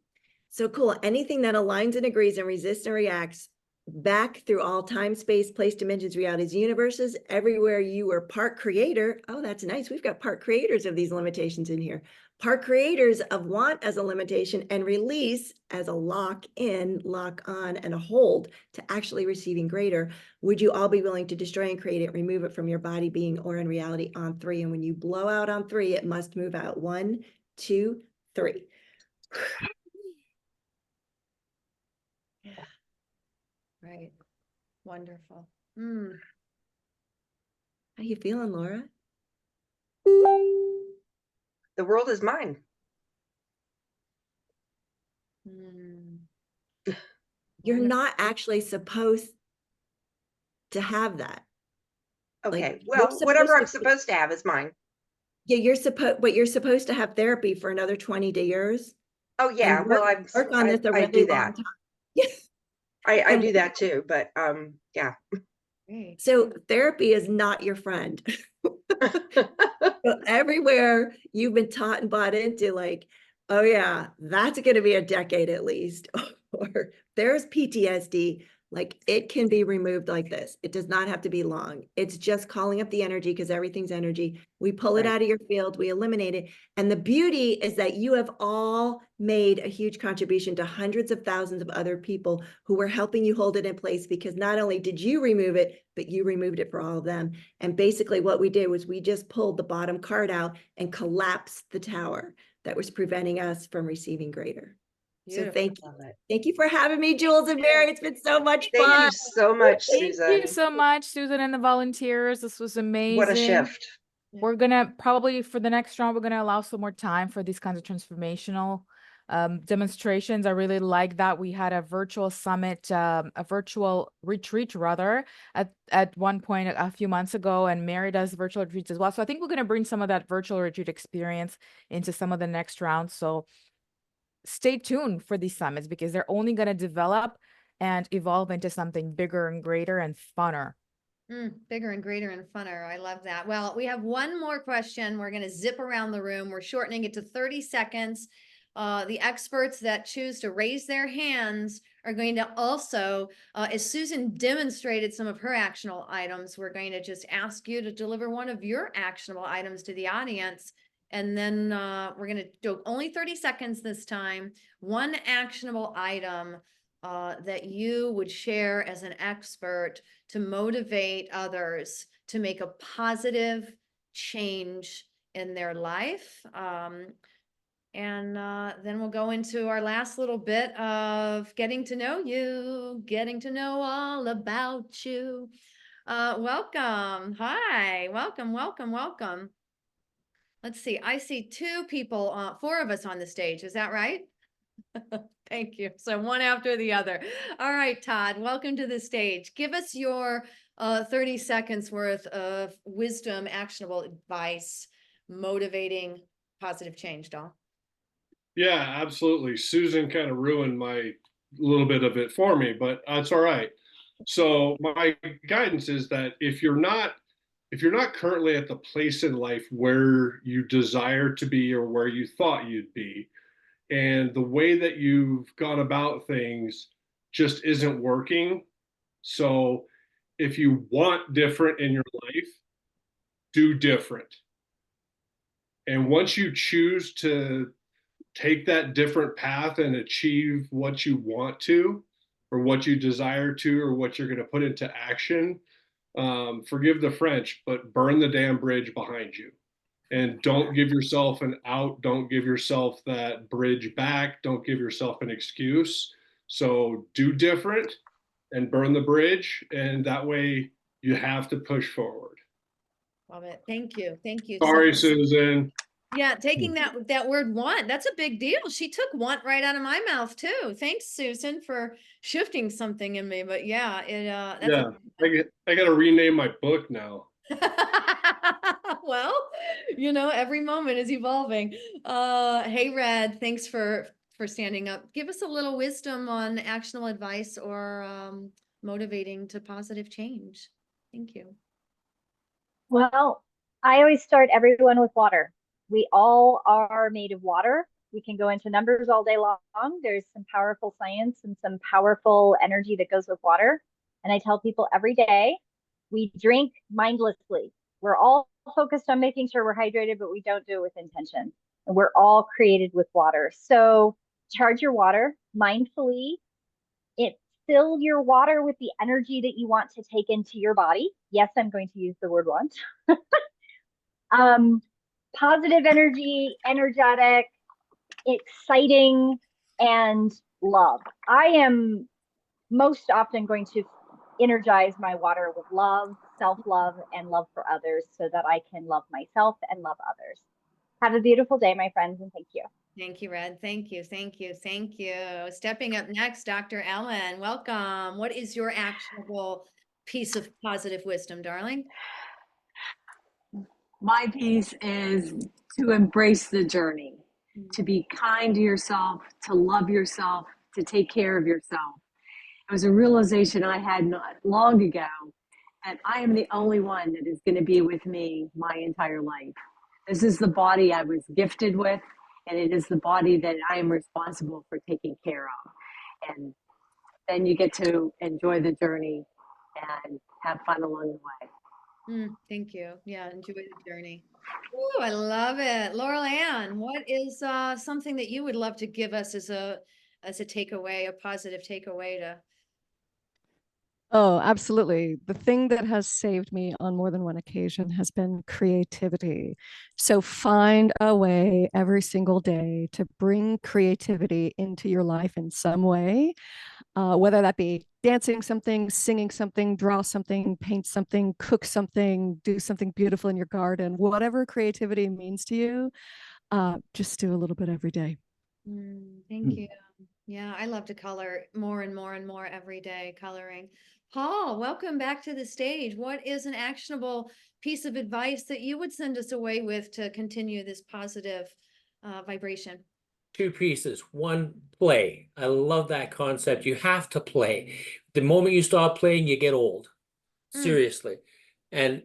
Speaker 15: So cool. Anything that aligns and agrees and resists and reacts back through all time, space, place, dimensions, realities, universes, everywhere you were part creator. Oh, that's nice. We've got part creators of these limitations in here. Part creators of want as a limitation and release as a lock in, lock on, and a hold to actually receiving greater. Would you all be willing to destroy and create it, remove it from your body, being, or in reality on 3? And when you blow out on 3, it must move out. 1, 2, 3.
Speaker 1: Right. Wonderful.
Speaker 15: How you feeling, Laura?
Speaker 16: The world is mine.
Speaker 15: You're not actually supposed to have that.
Speaker 16: Okay.
Speaker 15: Like,
Speaker 16: well, whatever I'm supposed to have is mine.
Speaker 15: Yeah, but you're supposed to have therapy for another 20 years.
Speaker 16: Oh yeah. Well,
Speaker 15: I
Speaker 16: do that. I
Speaker 15: And
Speaker 16: do that too, but yeah.
Speaker 15: So therapy is not your friend. So everywhere you've been taught and bought into, like, oh yeah, that's going to be a decade at least, or there's PTSD, like it can be removed like this. It does not have to be long. It's just calling up the energy, because everything's energy. We pull it out of your field, we eliminate it. And the beauty is that you have all made a huge contribution to hundreds of thousands of other people who were helping you hold it in place, because not only did you remove it, but you removed it for all of them. And basically what we did was we just pulled the bottom card out and collapsed the tower that was preventing us from receiving greater. So thank you. Thank you for having me, Jules and Mary. It's been so much fun.
Speaker 16: Thank you so much, Susan.
Speaker 2: Thank you so much, Susan, and the volunteers. This was amazing.
Speaker 16: What a shift.
Speaker 2: We're gonna probably, for the next round, we're gonna allow some more time for these kinds of transformational demonstrations. I really like that. We had a virtual summit, a virtual retreat rather, at one point a few months ago, and Mary does virtual retreats as well. So I think we're going to bring some of that virtual retreat experience into some of the next rounds. So stay tuned for these summits because they're only going to develop and evolve into something bigger and greater and funner.
Speaker 1: Bigger and greater and funner. I love that. Well, we have one more question. We're going to zip around the room. We're shortening it to 30 seconds. The experts that choose to raise their hands are going to also, as Susan demonstrated some of her actionable items, we're going to just ask you to deliver one of your actionable items to the audience. And then we're going to do only 30 seconds this time. One actionable item that you would share as an expert to motivate others to make a positive change in their life. And then we'll go into our last little bit of getting to know you, getting to know all about you. Welcome. Hi. Welcome, welcome, welcome. Let's see. I see two people, four of us on the stage. Is that right? Thank you. So one after the other. All right, Todd, welcome to the stage. Give us your 30 seconds worth of wisdom, actionable advice, motivating positive change, doll.
Speaker 3: Yeah, absolutely. Susan kind of ruined my little bit of it for me, but that's all right. So my guidance is that if you're not currently at the place in life where you desire to be or where you thought you'd be, and the way that you've gone about things just isn't working. So if you want different in your life, do different. And once you choose to take that different path and achieve what you want to, or what you desire to, or what you're going to put into action, forgive the French, but burn the damn bridge behind you. And don't give yourself an out. Don't give yourself that bridge back. Don't give yourself an excuse. So do different and burn the bridge. And that way you have to push forward.
Speaker 1: Love it. Thank you. Thank you.
Speaker 3: Sorry, Susan.
Speaker 1: Yeah, taking that word want, that's a big deal. She took want right out of my mouth too. Thanks, Susan, for shifting something in me. But yeah,
Speaker 3: I got to rename my book now.
Speaker 1: Well, every moment is evolving. Hey, Red, thanks for standing up. Give us a little wisdom on actionable advice or motivating to positive change. Thank you.
Speaker 7: Well, I always start everyone with water. We all are made of water. We can go into numbers all day long. There's some powerful science and some powerful energy that goes with water. And I tell people every day, we drink mindlessly. We're all focused on making sure we're hydrated, but we don't do it with intention. And we're all created with water. So charge your water mindfully. Fill your water with the energy that you want to take into your body. Yes, I'm going to use the word want. Positive energy, energetic, exciting, and love. I am most often going to energize my water with love, self-love, and love for others so that I can love myself and love others. Have a beautiful day, my friends, and thank you.
Speaker 1: Thank you, Red. Thank you. Thank you. Thank you. Stepping up next, Dr. Ellen. Welcome. What is your actionable piece of positive wisdom, darling?
Speaker 10: My piece is to embrace the journey, to be kind to yourself, to love yourself, to take care of yourself. It was a realization I had not long ago that I am the only one that is going to be with me my entire life. This is the body I was gifted with, and it is the body that I am responsible for taking care of. And then you get to enjoy the journey and have fun along the way.
Speaker 1: Thank you. Yeah, enjoy the journey. Ooh, I love it. Laurel Ann, what is something that you would love to give us as a takeaway, a positive takeaway to?
Speaker 4: Oh, absolutely. The thing that has saved me on more than one occasion has been creativity. So find a way every single day to bring creativity into your life in some way, whether that be dancing something, singing something, draw something, paint something, cook something, do something beautiful in your garden, whatever creativity means to you, just do a little bit every day.
Speaker 1: Thank you. Yeah, I love to color more and more and more every day, coloring. Paul, welcome back to the stage. What is an actionable piece of advice that you would send us away with to continue this positive vibration?
Speaker 14: Two pieces. One, play. I love that concept. You have to play. The moment you stop playing, you get old. Seriously. And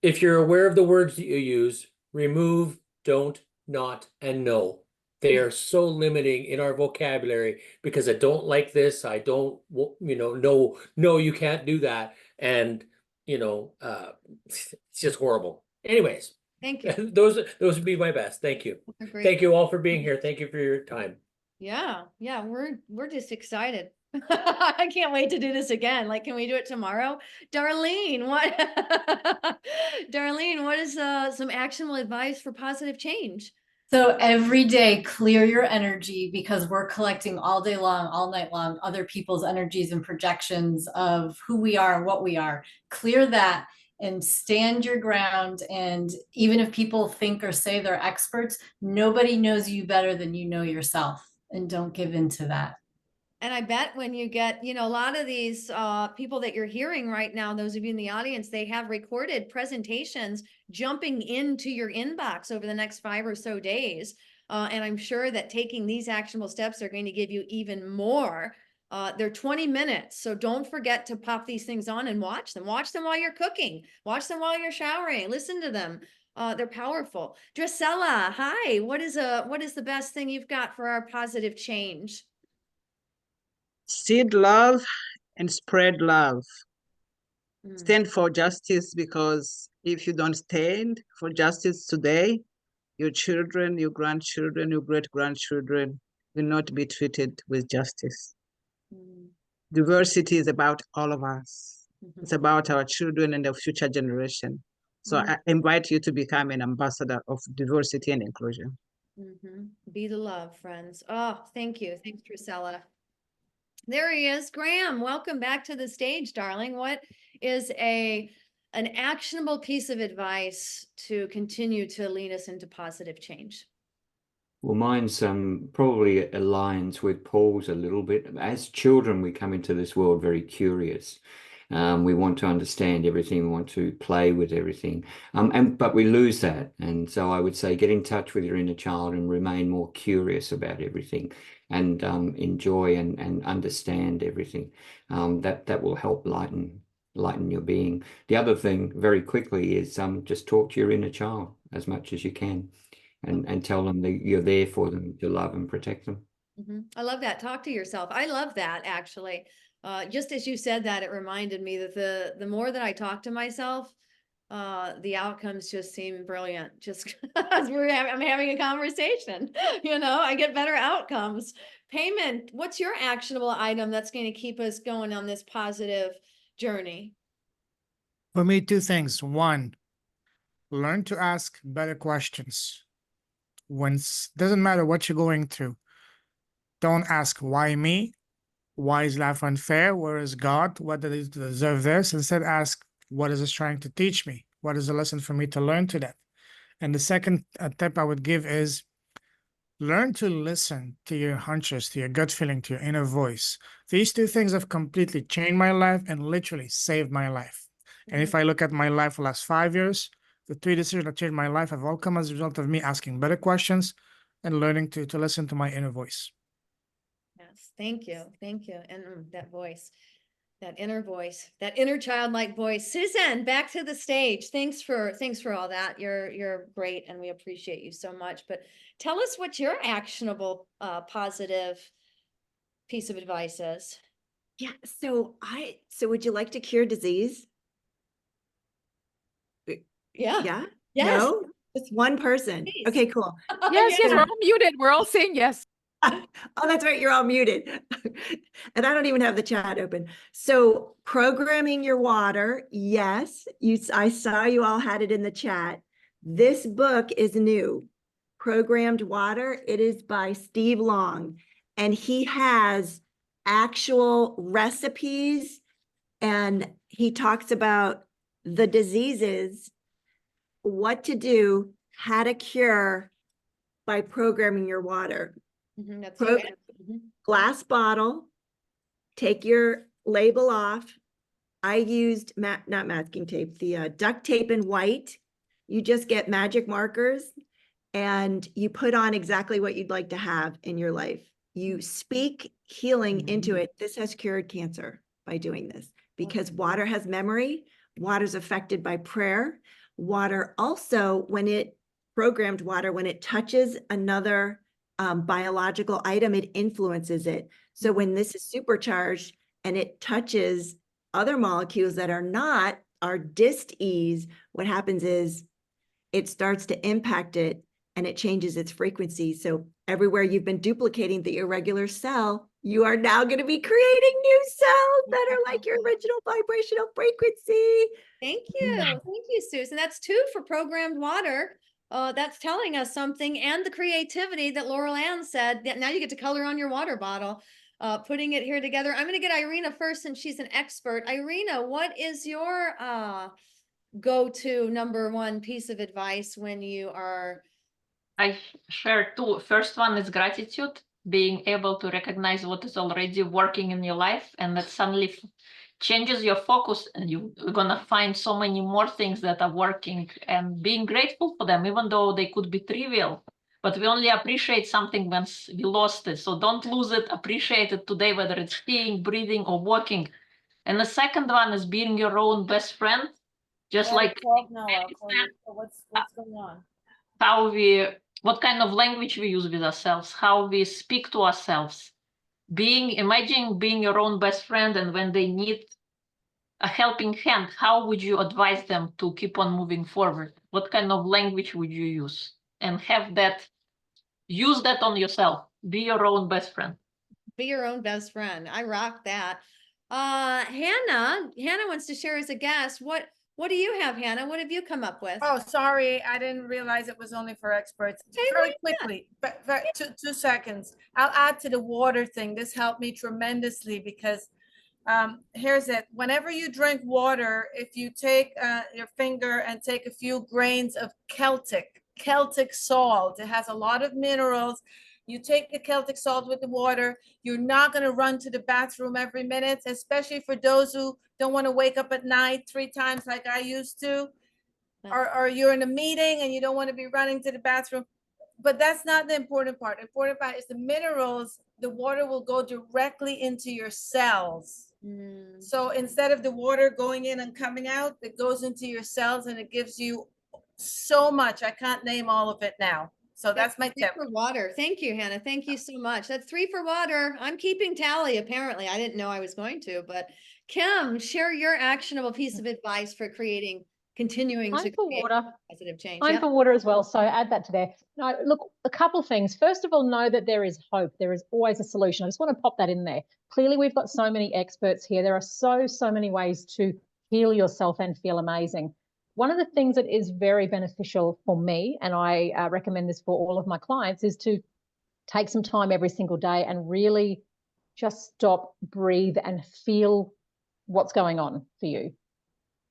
Speaker 14: if you're aware of the words that you use, remove, don't, not, and no. They are so limiting in our vocabulary because I don't like this. I don't, no, you can't do that. And, it's just horrible. Anyways,
Speaker 1: thank you.
Speaker 14: Those would be my best. Thank you. Thank you all for being here. Thank you for your time.
Speaker 1: Yeah, we're just excited. I can't wait to do this again. Like, can we do it tomorrow? Darlene, what Darlene, what is some actionable advice for positive change?
Speaker 13: So every day, clear your energy because we're collecting all day long, all night long, other people's energies and projections of who we are and what we are. Clear that and stand your ground. And even if people think or say they're experts, nobody knows you better than you know yourself. And don't give in to that.
Speaker 1: And I bet when you get, a lot of these people that you're hearing right now, those of you in the audience, they have recorded presentations jumping into your inbox over the next 5 or so days. And I'm sure that taking these actionable steps are going to give you even more. They're 20 minutes. So don't forget to pop these things on and watch them. Watch them while you're cooking. Watch them while you're showering. Listen to them. They're powerful. Drusella, hi. What is the best thing you've got for our positive change?
Speaker 8: Seed love and spread love. Stand for justice, because if you don't stand for justice today, your children, your grandchildren, your great-grandchildren will not be treated with justice. Diversity is about all of us. It's about our children and the future generation. So I invite you to become an ambassador of diversity and inclusion.
Speaker 1: Be the love, friends. Oh, thank you. Thanks, Drusella. There he is. Graham, welcome back to the stage, darling. What is an actionable piece of advice to continue to lead us into positive change?
Speaker 6: Well, mine's probably aligns with Paul's a little bit. As children, we come into this world very curious. We want to understand everything. We want to play with everything. But we lose that. And so I would say get in touch with your inner child and remain more curious about everything and enjoy and understand everything. That will help lighten your being. The other thing very quickly is just talk to your inner child as much as you can. And tell them that you're there for them, to love and protect them.
Speaker 1: I love that. Talk to yourself. I love that, actually. Just as you said that, it reminded me that the more that I talk to myself, the outcomes just seem brilliant. Just as I'm having a conversation, I get better outcomes. Payment, what's your actionable item that's going to keep us going on this positive journey?
Speaker 5: For me, two things. One, learn to ask better questions. Doesn't matter what you're going through. Don't ask why me? Why is life unfair? Where is God? What did I deserve this? Instead, ask what is this trying to teach me? What is the lesson for me to learn to that? And the second tip I would give is learn to listen to your hunches, to your gut feeling, to your inner voice. These two things have completely changed my life and literally saved my life. And if I look at my life for the last 5 years, the 3 decisions that changed my life have all come as a result of me asking better questions and learning to listen to my inner voice.
Speaker 1: Yes, thank you. Thank you. And that voice, that inner voice, that inner childlike voice. Susan, back to the stage. Thanks for all that. You're great and we appreciate you so much. But tell us what your actionable positive piece of advice is.
Speaker 15: Yeah, so would you like to cure disease?
Speaker 1: Yeah.
Speaker 15: Yeah?
Speaker 1: Yes.
Speaker 15: No? Just one person.
Speaker 1: Please.
Speaker 15: Okay, cool.
Speaker 2: Yes, we're all muted. We're all saying yes.
Speaker 15: Oh, that's right. You're all muted. And I don't even have the chat open. So programming your water. Yes, I saw you all had it in the chat. This book is new. Programmed Water. It is by Steve Long. And he has actual recipes and he talks about the diseases, what to do, how to cure by programming your water.
Speaker 1: That's
Speaker 15: Pro-
Speaker 1: so
Speaker 15: glass bottle, take your label off. I used not masking tape, the duct tape in white. You just get magic markers and you put on exactly what you'd like to have in your life. You speak healing into it. This has cured cancer by doing this because water has memory. Water's affected by prayer. Water also, programmed water, when it touches another biological item, it influences it. So when this is supercharged and it touches other molecules that are not, are dis-ease, what happens is it starts to impact it and it changes its frequency. So everywhere you've been duplicating the irregular cell, you are now going to be creating new cells that are like your original vibrational frequency.
Speaker 1: Thank you. Thank you, Susan. That's 2 for programmed water. That's telling us something. And the creativity that Laurel Ann said, that now you get to color on your water bottle. Putting it here together. I'm going to get Irina first since she's an expert. Irina, what is your go-to number 1 piece of advice when you are...
Speaker 12: I share 2. First one is gratitude, being able to recognize what is already working in your life, and that suddenly changes your focus, and you're gonna find so many more things that are working, and being grateful for them, even though they could be trivial. But we only appreciate something once we lost it. So don't lose it, appreciate it today, whether it's skiing, breathing, or walking. And the second one is being your own best friend, just like
Speaker 18: What's going on?
Speaker 12: what kind of language we use with ourselves, how we speak to ourselves. Imagine being your own best friend, and when they need a helping hand, how would you advise them to keep on moving forward? What kind of language would you use? And use that on yourself. Be your own best friend.
Speaker 1: Be your own best friend. I rock that. Hannah wants to share as a guest. What do you have, Hannah? What have you come up with?
Speaker 18: Oh, sorry. I didn't realize it was only for experts. Very quickly, but 2 seconds. I'll add to the water thing. This helped me tremendously because here's it. Whenever you drink water, if you take your finger and take a few grains of Celtic salt, it has a lot of minerals. You take the Celtic salt with the water. You're not going to run to the bathroom every minute, especially for those who don't want to wake up at night 3 times like I used to. Or you're in a meeting and you don't want to be running to the bathroom. But that's not the important part. The important part is the minerals. The water will go directly into your cells. So instead of the water going in and coming out, it goes into your cells and it gives you so much. I can't name all of it now. So that's my tip.
Speaker 1: For water. Thank you, Hannah. Thank you so much. That's 3 for water. I'm keeping tally, apparently. I didn't know I was going to, but Kim, share your actionable piece of advice for continuing to create positive change.
Speaker 9: Time for water as well. So add that to there. No, look, a couple of things. First of all, know that there is hope. There is always a solution. I just want to pop that in there. Clearly, we've got so many experts here. There are so many ways to heal yourself and feel amazing. One of the things that is very beneficial for me, and I recommend this for all of my clients, is to take some time every single day and really just stop, breathe, and feel what's going on for you.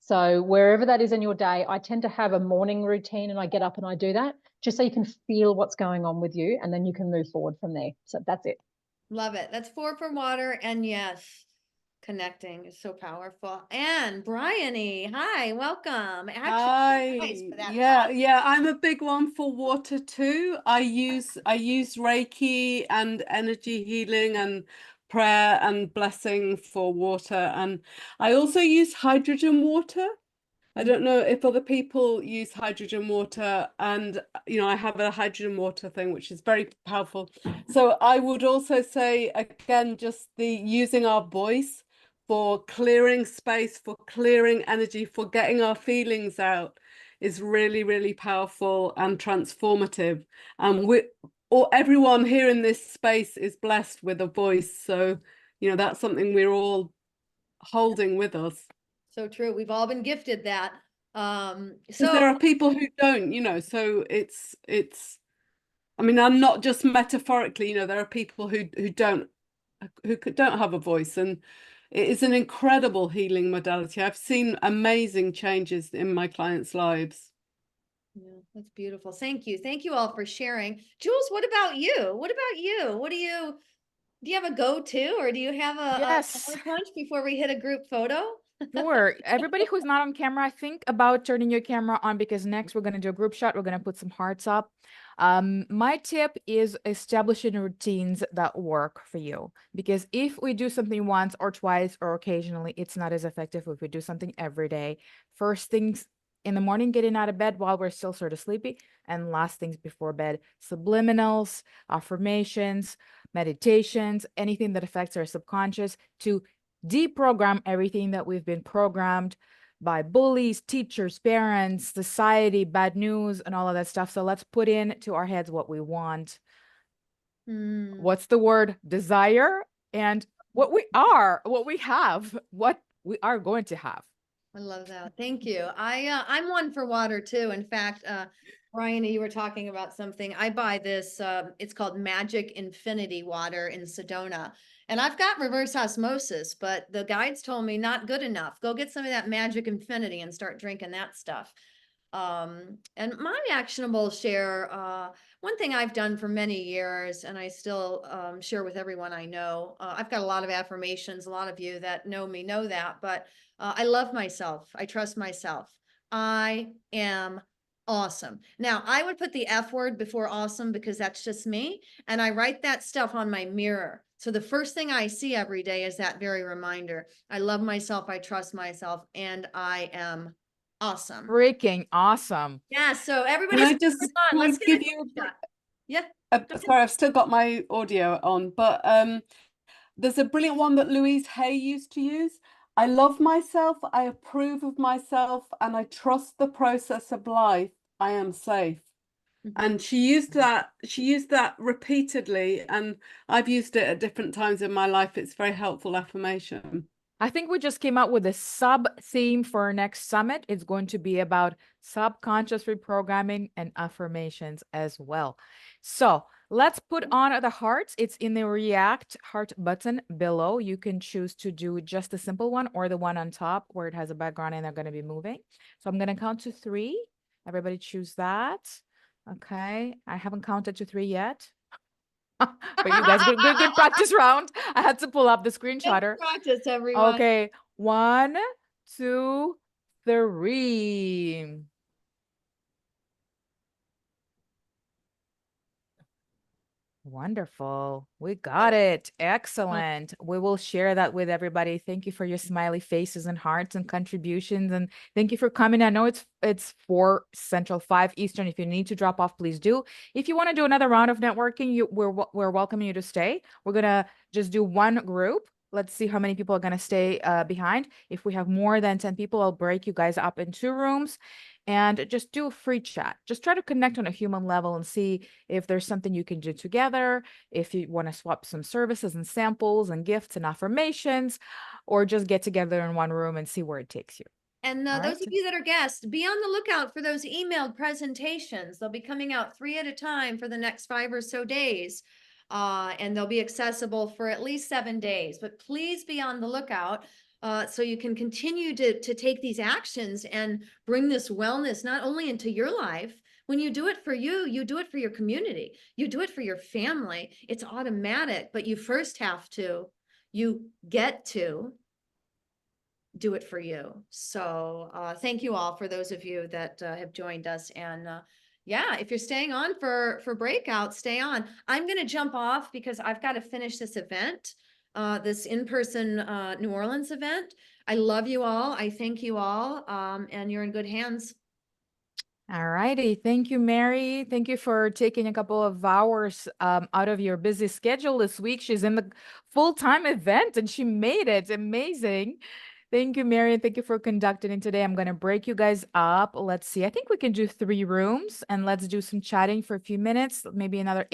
Speaker 9: So wherever that is in your day, I tend to have a morning routine and I get up and I do that just so you can feel what's going on with you and then you can move forward from there. So that's it.
Speaker 1: Love it. That's 4 for water. And yes, connecting is so powerful. And Bryony, hi, welcome.
Speaker 11: Hi. Yeah, I'm a big one for water too. I use Reiki and energy healing and prayer and blessing for water, and I also use hydrogen water. I don't know if other people use hydrogen water, and I have a hydrogen water thing which is very powerful. So I would also say again, just the using our voice for clearing space, for clearing energy, for getting our feelings out is really, really powerful and transformative. Everyone here in this space is blessed with a voice. So, that's something we're all holding with us.
Speaker 1: So true. We've all been gifted that.
Speaker 11: So there are people who don't, so it's, I mean, I'm not just metaphorically, there are people who don't have a voice, and it is an incredible healing modality. I've seen amazing changes in my clients' lives.
Speaker 1: Yeah, that's beautiful. Thank you. Thank you all for sharing. Jules, what about you? What about you? Do you have a go-to, or do you have a
Speaker 2: Yes.
Speaker 1: power punch before we hit a group photo?
Speaker 2: Sure. Everybody who's not on camera, think about turning your camera on, because next we're going to do a group shot. We're going to put some hearts up. My tip is establishing routines that work for you, because if we do something once or twice or occasionally, it's not as effective if we do something every day. First things in the morning, getting out of bed while we're still sort of sleepy, and last things before bed, subliminals, affirmations, meditations, anything that affects our subconscious to deprogram everything that we've been programmed by bullies, teachers, parents, society, bad news, and all of that stuff. So let's put into our heads what we want. What's the word? Desire, and what we are, what we have, what we are going to have.
Speaker 1: I love that. Thank you. I'm one for water too. In fact, Brian, you were talking about something. I buy this, it's called Magic Infinity water in Sedona. And I've got reverse osmosis, but the guides told me not good enough. Go get some of that Magic Infinity and start drinking that stuff. And my actionable share, one thing I've done for many years, and I still share with everyone I know, I've got a lot of affirmations. A lot of you that know me know that, but I love myself. I trust myself. I am awesome. Now, I would put the F word before awesome because that's just me. And I write that stuff on my mirror. So the first thing I see every day is that very reminder. I love myself. I trust myself, and I am awesome.
Speaker 2: Freaking awesome.
Speaker 1: Yeah. So
Speaker 11: Can
Speaker 1: everybody,
Speaker 11: I just
Speaker 1: on. Let's
Speaker 11: give
Speaker 1: get
Speaker 11: you
Speaker 1: a shot. Yeah.
Speaker 11: sorry, I've still got my audio on, but there's a brilliant one that Louise Hay used to use. I love myself, I approve of myself, and I trust the process of life. I am safe. And she used that repeatedly, and I've used it at different times in my life. It's a very helpful affirmation.
Speaker 2: I think we just came out with a sub theme for our next summit. It's going to be about subconscious reprogramming and affirmations as well. So let's put on the hearts. It's in the React heart button below. You can choose to do just a simple one or the one on top where it has a background and they're going to be moving. So I'm going to count to 3. Everybody choose that. Okay. I haven't counted to 3 yet. But you guys, good practice round. I had to pull up the screenshotter.
Speaker 1: Good practice, everyone.
Speaker 2: Okay, 1, 2, 3. Wonderful. We got it. Excellent. We will share that with everybody. Thank you for your smiley faces and hearts and contributions. And thank you for coming. I know it's 4 Central, 5 Eastern. If you need to drop off, please do. If you want to do another round of networking, we're welcoming you to stay. We're going to just do one group. Let's see how many people are going to stay behind. If we have more than 10 people, I'll break you guys up in 2 rooms and just do a free chat. Just try to connect on a human level and see if there's something you can do together, if you want to swap some services and samples and gifts and affirmations, or just get together in one room and see where it takes you.
Speaker 1: And those of you that are guests, be on the lookout for those emailed presentations. They'll be coming out 3 at a time for the next 5 or so days. And they'll be accessible for at least 7 days, but please be on the lookout so you can continue to take these actions and bring this wellness not only into your life. When you do it for you, you do it for your community, you do it for your family. It's automatic, but you first have to, you get to do it for you. So thank you all for those of you that have joined us. And yeah, if you're staying on for breakout, stay on. I'm going to jump off because I've got to finish this event, this in-person New Orleans event. I love you all. I thank you all. And you're in good hands.
Speaker 2: All righty. Thank you, Mary. Thank you for taking a couple of hours out of your busy schedule this week. She's in the full-time event and she made it. Amazing. Thank you, Mary. Thank you for conducting it today. I'm going to break you guys up. Let's see. I think we can do 3 rooms and let's do some chatting for a few minutes, maybe another